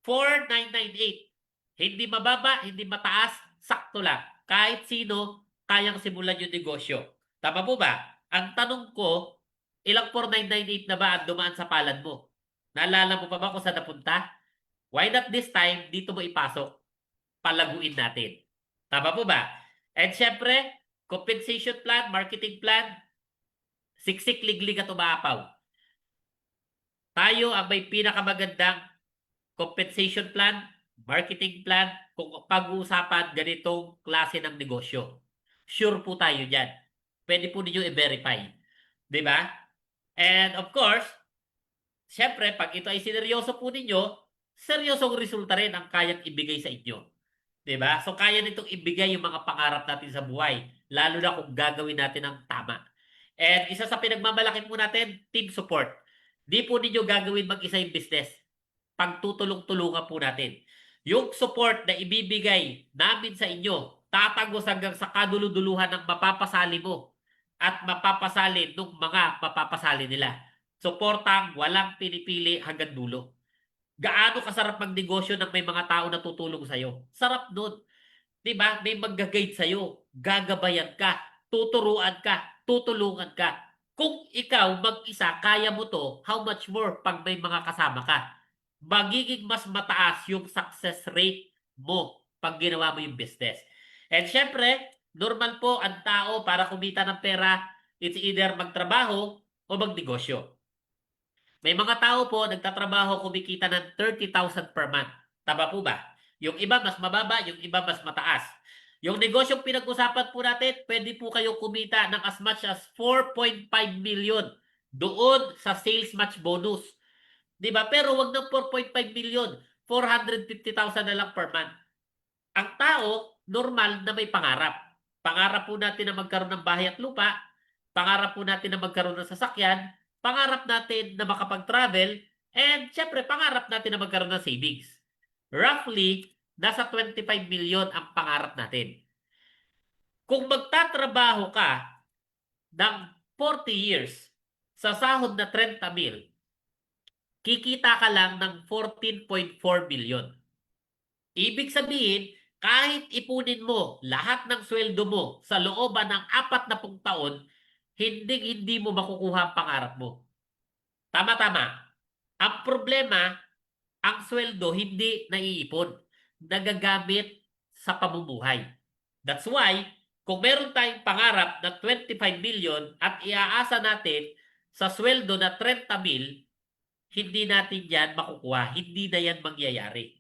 4,998. Hindi mababa, hindi mataas, sakto lang. Kahit sino, kayang simulan yung negosyo. Tama po ba? Ang tanong ko, ilang 4,998 na ba ang dumaan sa palad mo? Naalala mo pa ba kung saan napunta? Why not this time, dito mo ipasok? Palaguin natin. Tama po ba? And syempre, compensation plan, marketing plan, siksik liglig at umaapaw. Tayo ang may pinakamagandang compensation plan, marketing plan, kung pag-uusapan ganitong klase ng negosyo. Sure po tayo dyan. Pwede po ninyo i-verify. Di ba? And of course, syempre, pag ito ay sineryoso po ninyo, seryosong resulta rin ang kayang ibigay sa inyo. Diba? So, kaya nitong ibigay yung mga pangarap natin sa buhay, lalo na kung gagawin natin ang tama. And isa sa pinagmamalaki po natin, team support. Di po ninyo gagawin mag-isa yung business. Pagtutulong-tulungan po natin. Yung support na ibibigay namin sa inyo, tatagos hanggang sa kaduluduluhan ng mapapasali mo at mapapasali ng mga mapapasali nila. Suportang walang pinipili hanggang dulo. Gaano kasarap magnegosyo ng may mga tao na tutulong sa'yo? Sarap nun. 'Di ba? May mag-guide sa'yo. Gagabayan ka. Tuturuan ka. Tutulungan ka. Kung ikaw mag-isa, kaya mo to, how much more pag may mga kasama ka? Magiging mas mataas yung success rate mo pag ginawa mo yung business. And syempre, normal po ang tao para kumita ng pera, it's either magtrabaho o magnegosyo. May mga tao po nagtatrabaho kumikita ng 30,000 per month. Tama po ba? Yung iba mas mababa, yung iba mas mataas. Yung negosyong pinag-usapan po natin, pwede po kayo kumita ng as much as 4.5 million doon sa sales match bonus. 'Di ba? Pero wag ng 4.5 million, 450,000 na lang per month. Ang tao, normal na may pangarap. Pangarap po natin na magkaroon ng bahay at lupa, pangarap po natin na magkaroon ng sasakyan, pangarap natin na makapag-travel, and syempre pangarap natin na magkaroon ng savings. Roughly, nasa 25 million ang pangarap natin. Kung magtatrabaho ka ng 40 years, sa sahod na 30,000, kikita ka lang ng 14.4 billion. Ibig sabihin, kahit ipunin mo lahat ng sweldo mo sa looban ng 40 taon, hindi mo makukuha ang pangarap mo. Tama-tama. Ang problema, ang sweldo hindi naiipon. Nagagamit sa pamumuhay. That's why, kung meron tayong pangarap na 25 million at iaasa natin sa sweldo na 30,000, hindi natin yan makukuha. Hindi na yan mangyayari.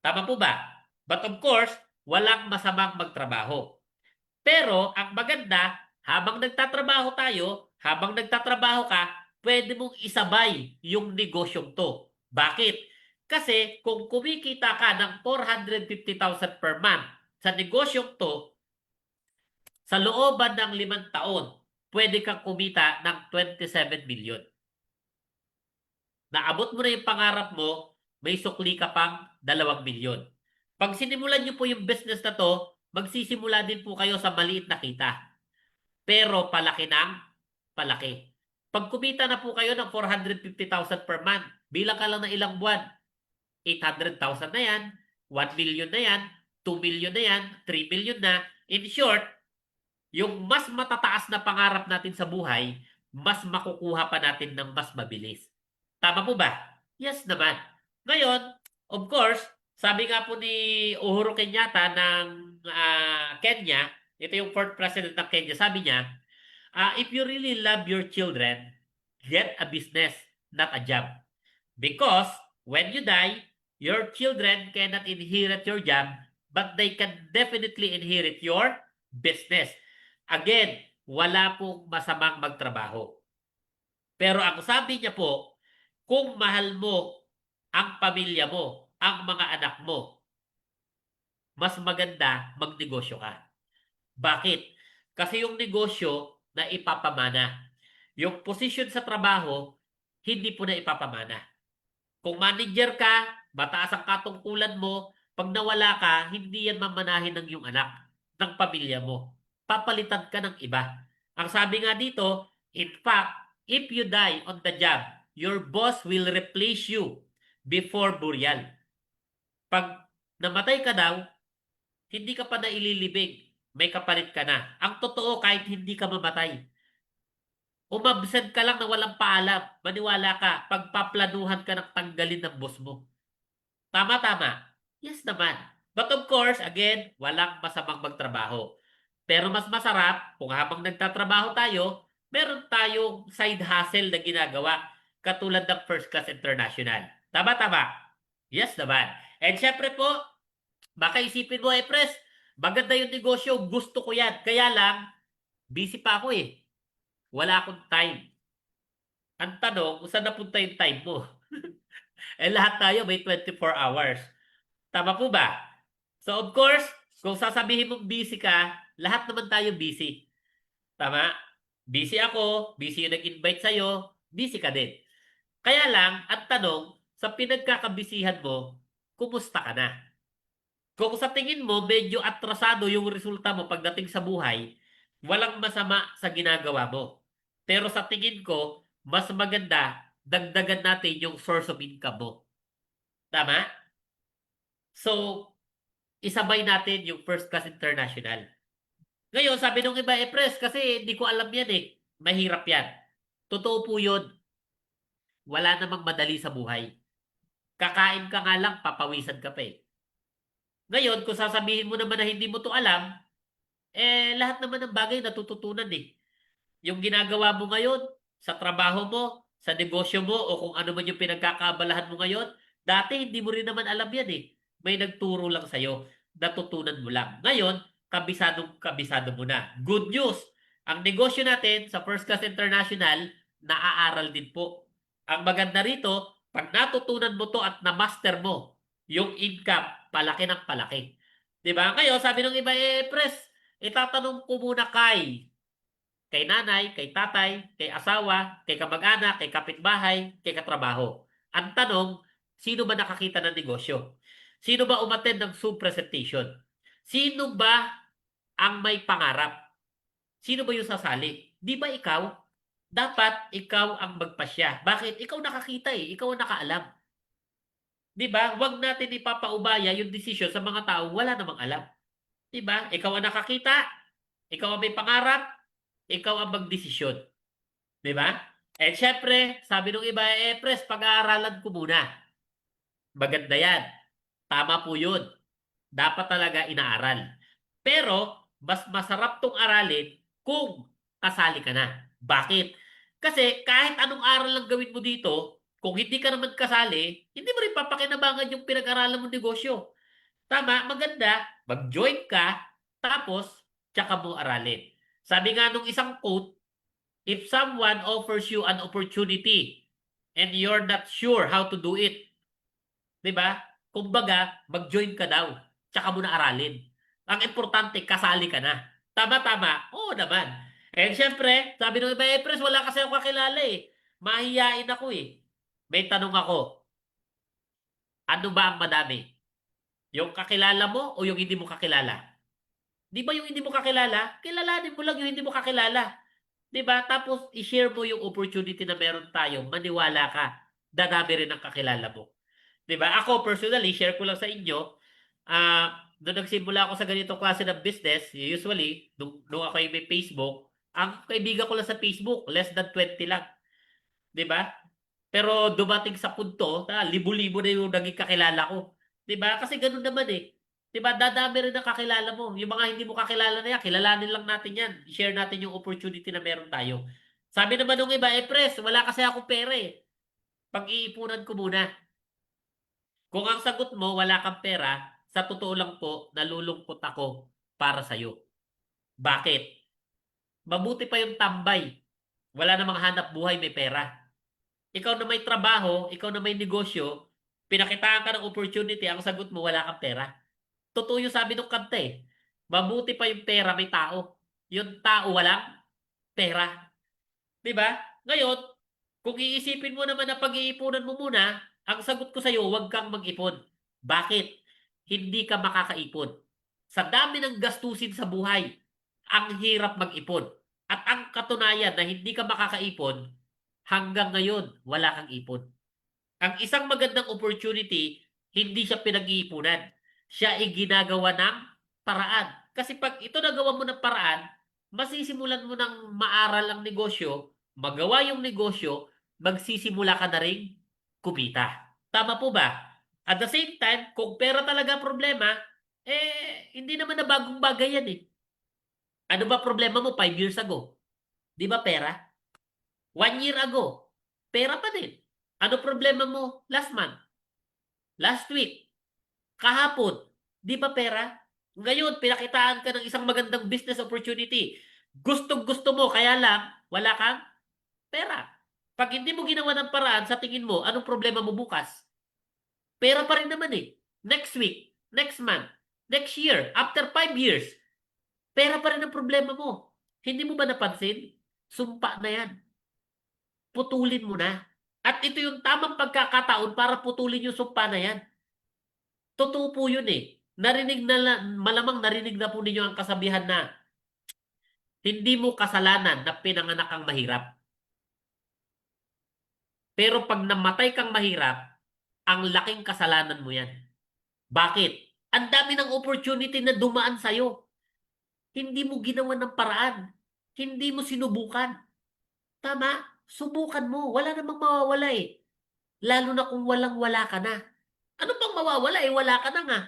Tama po ba? But of course, walang masamang magtrabaho. Pero ang maganda, habang nagtatrabaho tayo, habang nagtatrabaho ka, pwede mong isabay yung negosyong to. Bakit? Kasi kung kumikita ka ng 450,000 per month sa negosyong to, sa looban ng 5 taon, pwede kang kumita ng 27 million. Naabot mo na yung pangarap mo, may sukli ka pang 2 milyon. Pag sinimulan niyo po yung business na to, magsisimula din po kayo sa maliit na kita. Pero palaki ng palaki. Pag kumita na po kayo ng 450,000 per month, bilang ka lang ng ilang buwan, 800,000 na yan, 1 million na yan, 2 million na yan, 3 million na. In short, yung mas matataas na pangarap natin sa buhay, mas makukuha pa natin ng mas mabilis. Tama po ba? Yes naman. Ngayon, of course, sabi nga po ni Uhuru Kenyatta ng Kenya, ito yung fourth president ng Kenya, sabi niya, if you really love your children, get a business, not a job. Because when you die, your children cannot inherit your job, but they can definitely inherit your business. Again, wala pong masamang magtrabaho. Pero ang sabi niya po, kung mahal mo ang pamilya mo, ang mga anak mo, mas maganda magnegosyo ka. Bakit? Kasi yung negosyo na ipapamana. Yung position sa trabaho, hindi po na ipapamana. Kung manager ka, mataas ang katungkulan mo, pag nawala ka, hindi yan mamanahin ng iyong anak, ng pamilya mo. Papalitan ka ng iba. Ang sabi nga dito, in fact, if you die on the job, your boss will replace you before burial. Pag namatay ka daw, hindi ka pa na ililibing, may kapalit ka na. Ang totoo, kahit hindi ka mamatay, umabsent ka lang na walang paalam, maniwala ka, pagpaplanuhan ka ng tanggalin ng boss mo. Tama-tama. Yes naman. But of course, again, walang masamang magtrabaho. Pero mas masarap kung habang nagtatrabaho tayo, meron tayong side hustle na ginagawa katulad ng First Class International. Tama-tama. Yes naman. And syempre po, baka isipin mo, pres, maganda yung negosyo, gusto ko yan. Kaya lang, busy pa ako eh. Wala akong time. Ang tanong, kung saan napunta yung time mo? Lahat tayo may 24 hours. Tama po ba? So of course, kung sasabihin mong busy ka, lahat naman tayo busy. Tama? Busy ako, busy yung nag-invite sa'yo, busy ka din. Kaya lang, ang tanong, sa pinagkakabisihan mo, kumusta ka na? Kung sa tingin mo, medyo atrasado yung resulta mo pagdating sa buhay, walang masama sa ginagawa mo. Pero sa tingin ko, mas maganda, dagdagan natin yung source of income mo. Tama? So, isabay natin yung First Class International. Ngayon, sabi nung iba, pres, kasi hindi ko alam yan eh. Mahirap yan. Totoo po yun. Wala namang madali sa buhay. Kakain ka nga lang, papawisan ka pa eh. Ngayon, kung sasabihin mo naman na hindi mo to alam, lahat naman ng bagay natututunan eh. Yung ginagawa mo ngayon, sa trabaho mo, sa negosyo mo, o kung ano man yung pinagkakaabalahan mo ngayon, dati hindi mo rin naman alam yan eh. May nagturo lang sa'yo, natutunan mo lang. Ngayon, kabisado mo na. Good news! Ang negosyo natin sa First Class International, naaaral din po. Ang maganda rito, pag natutunan mo to at na-master mo, yung income, palaki ng palaki. Diba? Ngayon, sabi ng iba, pres, itatanong ko muna kay nanay, kay tatay, kay asawa, kay kamag-anak, kay kapitbahay, kay katrabaho. Ang tanong, sino ba nakakita ng negosyo? Sino ba umattend ng Zoom presentation? Sino ba ang may pangarap? Sino ba yung sasali? Di ba ikaw? dapat ikaw ang magpasya. Bakit? Ikaw nakakita eh. Ikaw ang nakaalam. 'Di ba? Huwag natin ipapaubaya yung desisyon sa mga taong wala namang alam. 'Di ba? Ikaw ang nakakita, ikaw ang may pangarap, ikaw ang magdesisyon. 'Di ba? And syempre, sabi nung iba, pres, pag-aaralan ko muna. Maganda yan. Tama po yun. Dapat talaga inaaral. Pero, mas masarap tong aralin kung kasali ka na. Bakit? Kasi kahit anong aral lang gawin mo dito, kung hindi ka naman kasali, hindi mo rin papakinabangan yung pinag-aralan mong negosyo. Tama, maganda, mag-join ka, tapos, tsaka mo aralin. Sabi nga nung isang quote, if someone offers you an opportunity and you're not sure how to do it, 'di ba? Kumbaga, mag-join ka daw, tsaka mo na aralin. Ang importante, kasali ka na. Tama-tama, oo naman. And syempre, sabi ng iba, pres, wala kasi akong kakilala eh. Mahihiyain ako eh. May tanong ako, ano ba ang madami? Yung kakilala mo o yung hindi mo kakilala? Di ba yung hindi mo kakilala? Kilalanin mo lang yung hindi mo kakilala. Di ba? Tapos, i-share mo yung opportunity na meron tayo. Maniwala ka. Dadami rin ang kakilala mo. 'Di ba? Ako personally, share ko lang sa inyo, nung nagsimula ako sa ganitong klase ng business, usually nung ako ay may Facebook, ang kaibigan ko lang sa Facebook, less than 20 lang, 'di ba? Pero dumating sa punto na libo-libo na yung naging kakilala ko. 'Di ba? Kasi ganoon naman eh. 'Di ba? Dadami rin ang kakilala mo. Yung mga hindi mo kakilala na yan, kilalanin lang natin yan. I-share natin yung opportunity na meron tayo. Sabi naman nung iba, pres, wala kasi akong pera eh. Pag-iipunan ko muna. Kung ang sagot mo wala kang pera, sa totoo lang po, nalulungkot ako para sa'yo. Bakit? Mabuti pa yung tambay. Wala namang hanap buhay, may pera. Ikaw na may trabaho, ikaw na may negosyo, pinakitaan ka ng opportunity, ang sagot mo wala kang pera. Totoo yung sabi ng kanta eh. Mabuti pa yung pera, may tao. Yung tao walang pera. 'Di ba? Ngayon, kung iisipin mo naman na pag-iipunan mo muna, ang sagot ko sa iyo, huwag kang mag-ipon. Bakit? Hindi ka makakaipon. Sa dami ng gastusin sa buhay, ang hirap mag-ipon. At ang katunayan na hindi ka makakaipon, hanggang ngayon, wala kang ipon. Ang isang magandang opportunity, hindi siya pinag-iipunan. Siya ay ginagawa ng paraan. Kasi pag ito nagawa mo ng paraan, masisimulan mo ng maaral ang negosyo, magawa yung negosyo, magsisimula ka na rin kumita. Tama po ba? At the same time, kung pera talaga problema, hindi naman na bagong bagay yan eh. Ano ba problema mo 5 years ago? Di ba pera? 1 year ago, pera pa din. Ano problema mo last month? Last week? Kahapon? Di ba pera? Ngayon, pinakitaan ka ng isang magandang business opportunity. Gustong-gusto mo, kaya lang, wala kang pera. Pag hindi mo ginawa ng paraan, sa tingin mo, anong problema mo bukas? Pera pa rin naman eh. Next week, next month, next year, after 5 years, pera pa rin ang problema mo. Hindi mo ba napansin? Sumpa na yan. Putulin mo na. At ito yung tamang pagkakataon para putulin yung sumpa na yan. Totoo po yun eh. Malamang narinig na po ninyo ang kasabihan na hindi mo kasalanan na pinanganak kang mahirap. Pero pag namatay kang mahirap, ang laking kasalanan mo yan. Bakit? Ang dami ng opportunity na dumaan sa'yo. Hindi mo ginawa ng paraan. Hindi mo sinubukan. Tama? Subukan mo. Wala namang mawawala eh. Lalo na kung walang-wala ka na. Ano pang mawawala eh? Wala ka na nga.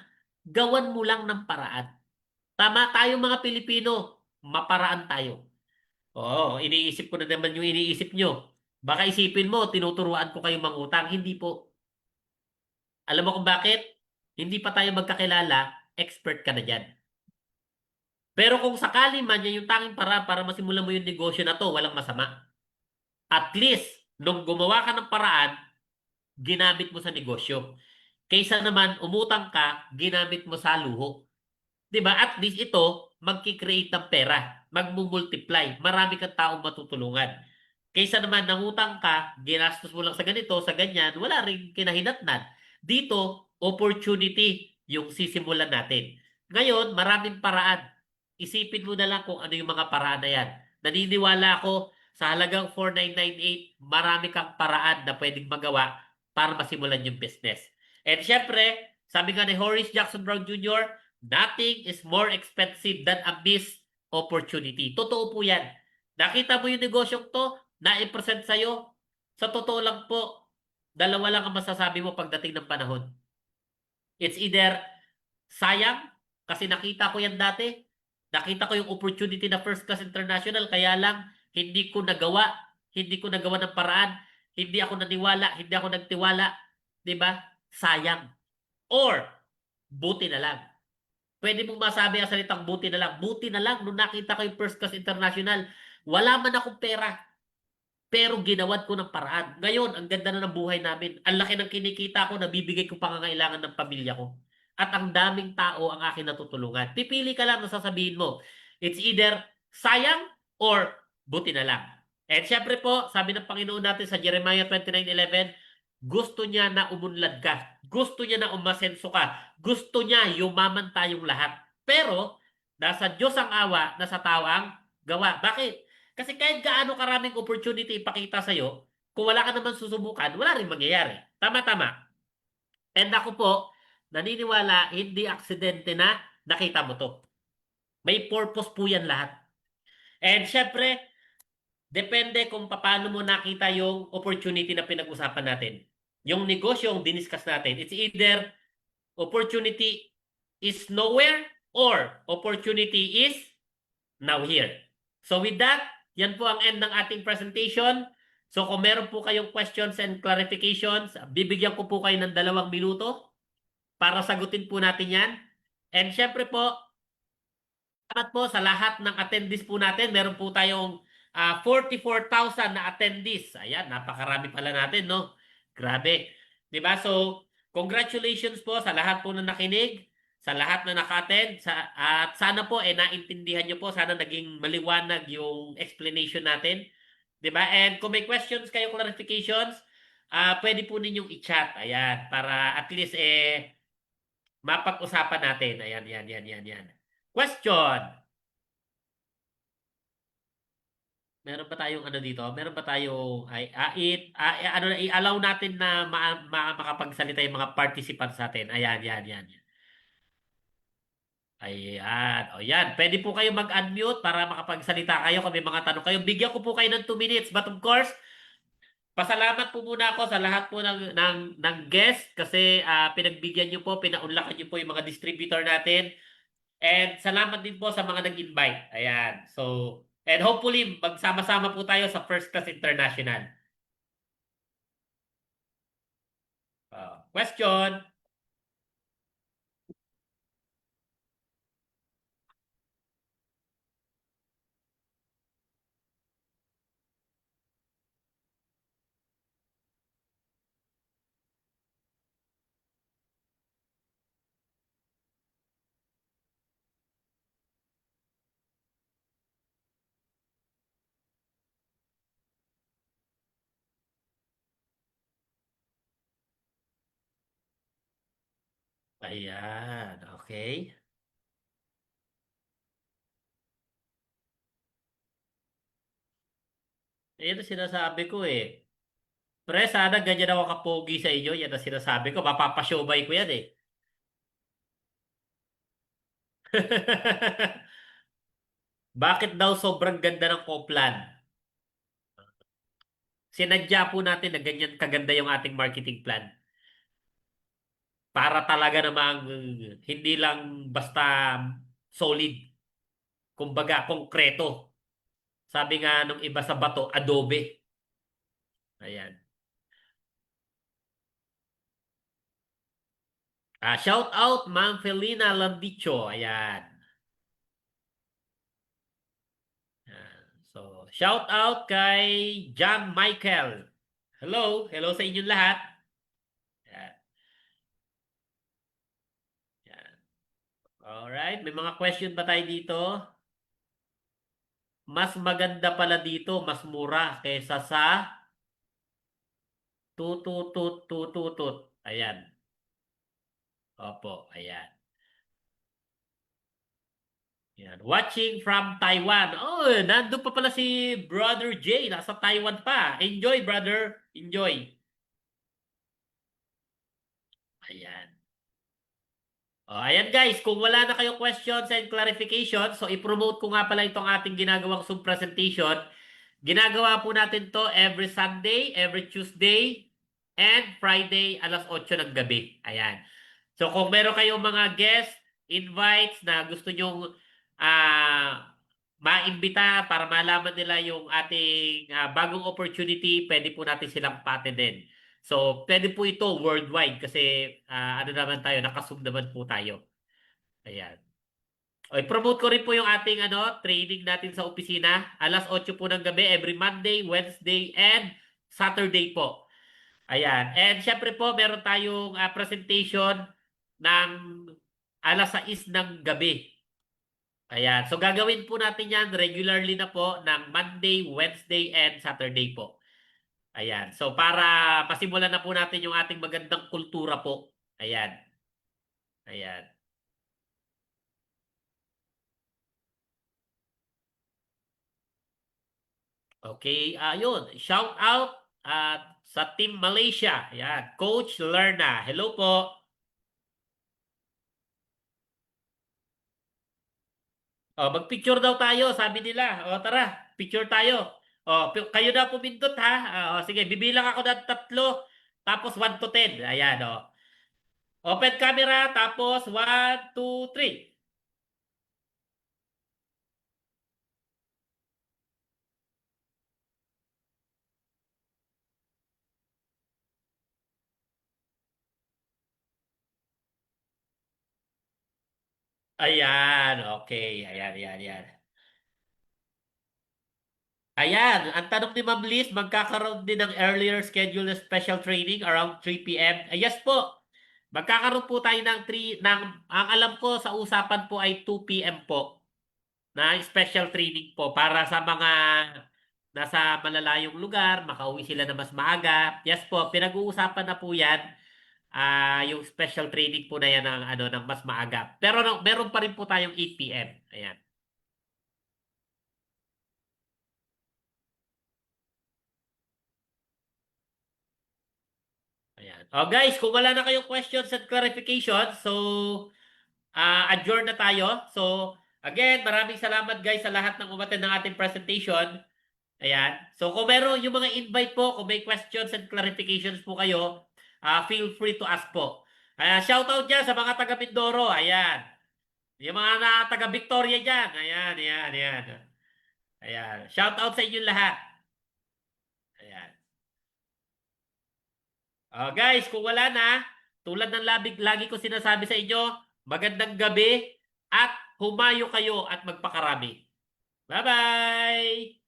Gawan mo lang ng paraan. Tama tayo mga Pilipino. Maparaan tayo. Oo, iniisip ko na naman yung iniisip nyo. Baka isipin mo, tinuturuan ko kayong mangutang. Hindi po. Alam mo kung bakit? Hindi pa tayo magkakilala, expert ka na dyan. Pero kung sakali man yan yung tanging para masimulan mo yung negosyo na to, walang masama. At least, nung gumawa ka ng paraan, ginamit mo sa negosyo. Kaysa naman umutang ka, ginamit mo sa luho. 'Di ba? At least ito, magki-create ng pera, magmumultiply, marami kang taong matutulungan. Kaysa naman nangutang ka, ginastos mo lang sa ganito, sa ganyan, wala ring kinahinatnan. Dito, opportunity yung sisimulan natin. Ngayon, maraming paraan. Isipin mo na lang kung ano yung mga paraan na yan. Naniniwala ako sa halagang 4,998, marami kang paraan na pwedeng magawa para masimulan yung business. And syempre, sabi nga ni Horace Jackson Brown Jr., nothing is more expensive than a missed opportunity. Totoo po yan. Nakita mo yung negosyong to, na-present sa'yo, sa totoo lang po, dalawa lang ang masasabi mo pagdating ng panahon. It's either sayang, kasi nakita ko yan dati, nakita ko yung opportunity na First Class International, kaya lang hindi ko nagawa ng paraan, hindi ako naniwala, hindi ako nagtiwala, 'di ba? Sayang. Or buti na lang. Pwede mong masabi ang salitang buti na lang. Buti na lang nung nakita ko yung First Class International, wala man akong pera, pero ginawad ko ng paraan. Ngayon, ang ganda na ng buhay namin. Ang laki ng kinikita ko, nabibigay ko pangangailangan ng pamilya ko. At ang daming tao ang akin natutulungan. Pipili ka lang na sasabihin mo. It's either sayang or buti na lang. At syempre po, sabi ng Panginoon natin sa Jeremiah 29:11, gusto niya na umunlad ka. Gusto niya na umasenso ka. Gusto niya yumaman tayong lahat. Pero, nasa Diyos ang awa, nasa tao ang gawa. Bakit? Kasi kahit gaano karaming opportunity ipakita sa'yo, kung wala ka naman susubukan, wala rin mangyayari. Tama-tama. And ako po, naniniwala, hindi aksidente na nakita mo to. May purpose po yan lahat. And syempre, depende kung paano mo nakita yung opportunity na pinag-usapan natin. Yung negosyo yung diniscuss natin. It's either opportunity is nowhere or opportunity is now here. So with that, yan po ang end ng ating presentation. So kung meron po kayong questions and clarifications, bibigyan ko po kayo ng 2 minuto para sagutin po natin yan. And syempre po, salamat po sa lahat ng attendees po natin. Meron po tayong 44,000 na attendees. Ayan, napakarami pala natin, no? Grabe. 'Di ba? So, congratulations po sa lahat po na nakinig, sa lahat na naka-attend, at sana po naintindihan niyo po, sana naging maliwanag yung explanation natin. 'Di ba? And kung may questions kayo, clarifications, pwede po ninyong i-chat. Ayan, para at least mapag-usapan natin. Ayan, yan, yan, yan, yan. Question. Meron ba tayong ano dito? Meron ba tayong ano na i-allow natin na makapagsalita yung mga participants natin. Ayan, yan, yan. Ayan. O yan. Pwede po kayo mag-unmute para makapagsalita kayo kung may mga tanong kayo. Bigyan ko po kayo ng 2 minutes. But of course, pasalamat po muna ako sa lahat po ng guest kasi pinagbigyan niyo po, pinaunlakan niyo po yung mga distributor natin. And salamat din po sa mga nag-invite. Ayan. So, and hopefully, magsama-sama po tayo sa First Class International. Question. Ayan. Okay. Yan ang sinasabi ko eh. Pre, sana ganyan ako kapogi sa inyo. Yan ang sinasabi ko. Mapapashowbay ko yan eh. Bakit daw sobrang ganda ng Koplan? Sinadya po natin na ganyan kaganda yung ating marketing plan. Para talaga namang hindi lang basta solid. Kumbaga, konkreto. Sabi nga nung iba sa bato, adobe. Ayan. Shout out, Ma'am Felina Landicho. Ayan. Ayan. So, shout out kay John Michael. Hello. Hello sa inyong lahat. Ayan. Ayan. Alright. May mga question ba tayo dito? Mas maganda pala dito, mas mura kaysa sa tututut. Ayan. Opo, ayan. Yan. Watching from Taiwan. Oh, nandun pa pala si Brother Jay. Nasa Taiwan pa. Enjoy, brother. Enjoy. Ayan. Oh, ayan guys, kung wala na kayong questions and clarification, so i-promote ko nga pala itong ating ginagawang Zoom presentation. Ginagawa po natin to every Sunday, every Tuesday, and Friday alas 8 ng gabi. Ayan. So kung meron kayong mga guest invites na gusto nyong maimbita para malaman nila yung ating bagong opportunity, pwede po natin silang pa-attendin. So pwede po ito worldwide kasi ano naman tayo, nakasum naman po tayo. Ayan. Okay, promote ko rin po yung ating training natin sa opisina. Alas 8 po ng gabi every Monday, Wednesday, and Saturday po. Ayan. And syempre po, meron tayong presentation ng alas 6 ng gabi. Ayan. So gagawin po natin yan regularly na po ng Monday, Wednesday, and Saturday po. Ayan. So para masimulan na po natin yung ating magandang kultura po. Ayan. Ayan. Okay, ayun. Shout out sa Team Malaysia. Ayan, Coach Lerna. Hello po. Oh, mag-picture daw tayo, sabi nila. O, tara, picture tayo. O, kayo na pumindot ha. O, sige, bibilang ako ng 3, tapos 1 to 10. Ayan, o. Open camera, tapos 1, 2, 3. Ayan, okay. Ayan, ayan, ayan. Ayan, ang tanong ni Ma'am Liz, magkakaroon din ng earlier schedule na special training around 3 p.m. Yes po. Magkakaroon po tayo ng 3 ang alam ko sa usapan po ay 2 p.m. po na special training po para sa mga nasa malalayong lugar, makauwi sila na mas maaga. Yes po, pinag-uusapan na po 'yan. Yung special training po na 'yan ng ng mas maaga. Pero no, meron pa rin po tayong 8 p.m. Ayan. Ayan. Oh guys, kung wala na kayong questions at clarification, so adjourn na tayo. So again, maraming salamat guys sa lahat ng umattend ng ating presentation. Ayan. So kung meron yung mga invite po, kung may questions and clarifications po kayo, feel free to ask po. Shout out dyan sa mga taga Mindoro. Ayan. Yung mga taga Victoria dyan. Ayan, ayan, ayan. Ayan. Shout out sa inyo lahat. Ayan. Guys, kung wala na, tulad ng lagi ko sinasabi sa inyo, magandang gabi at humayo kayo at magpakarami. Bye-bye!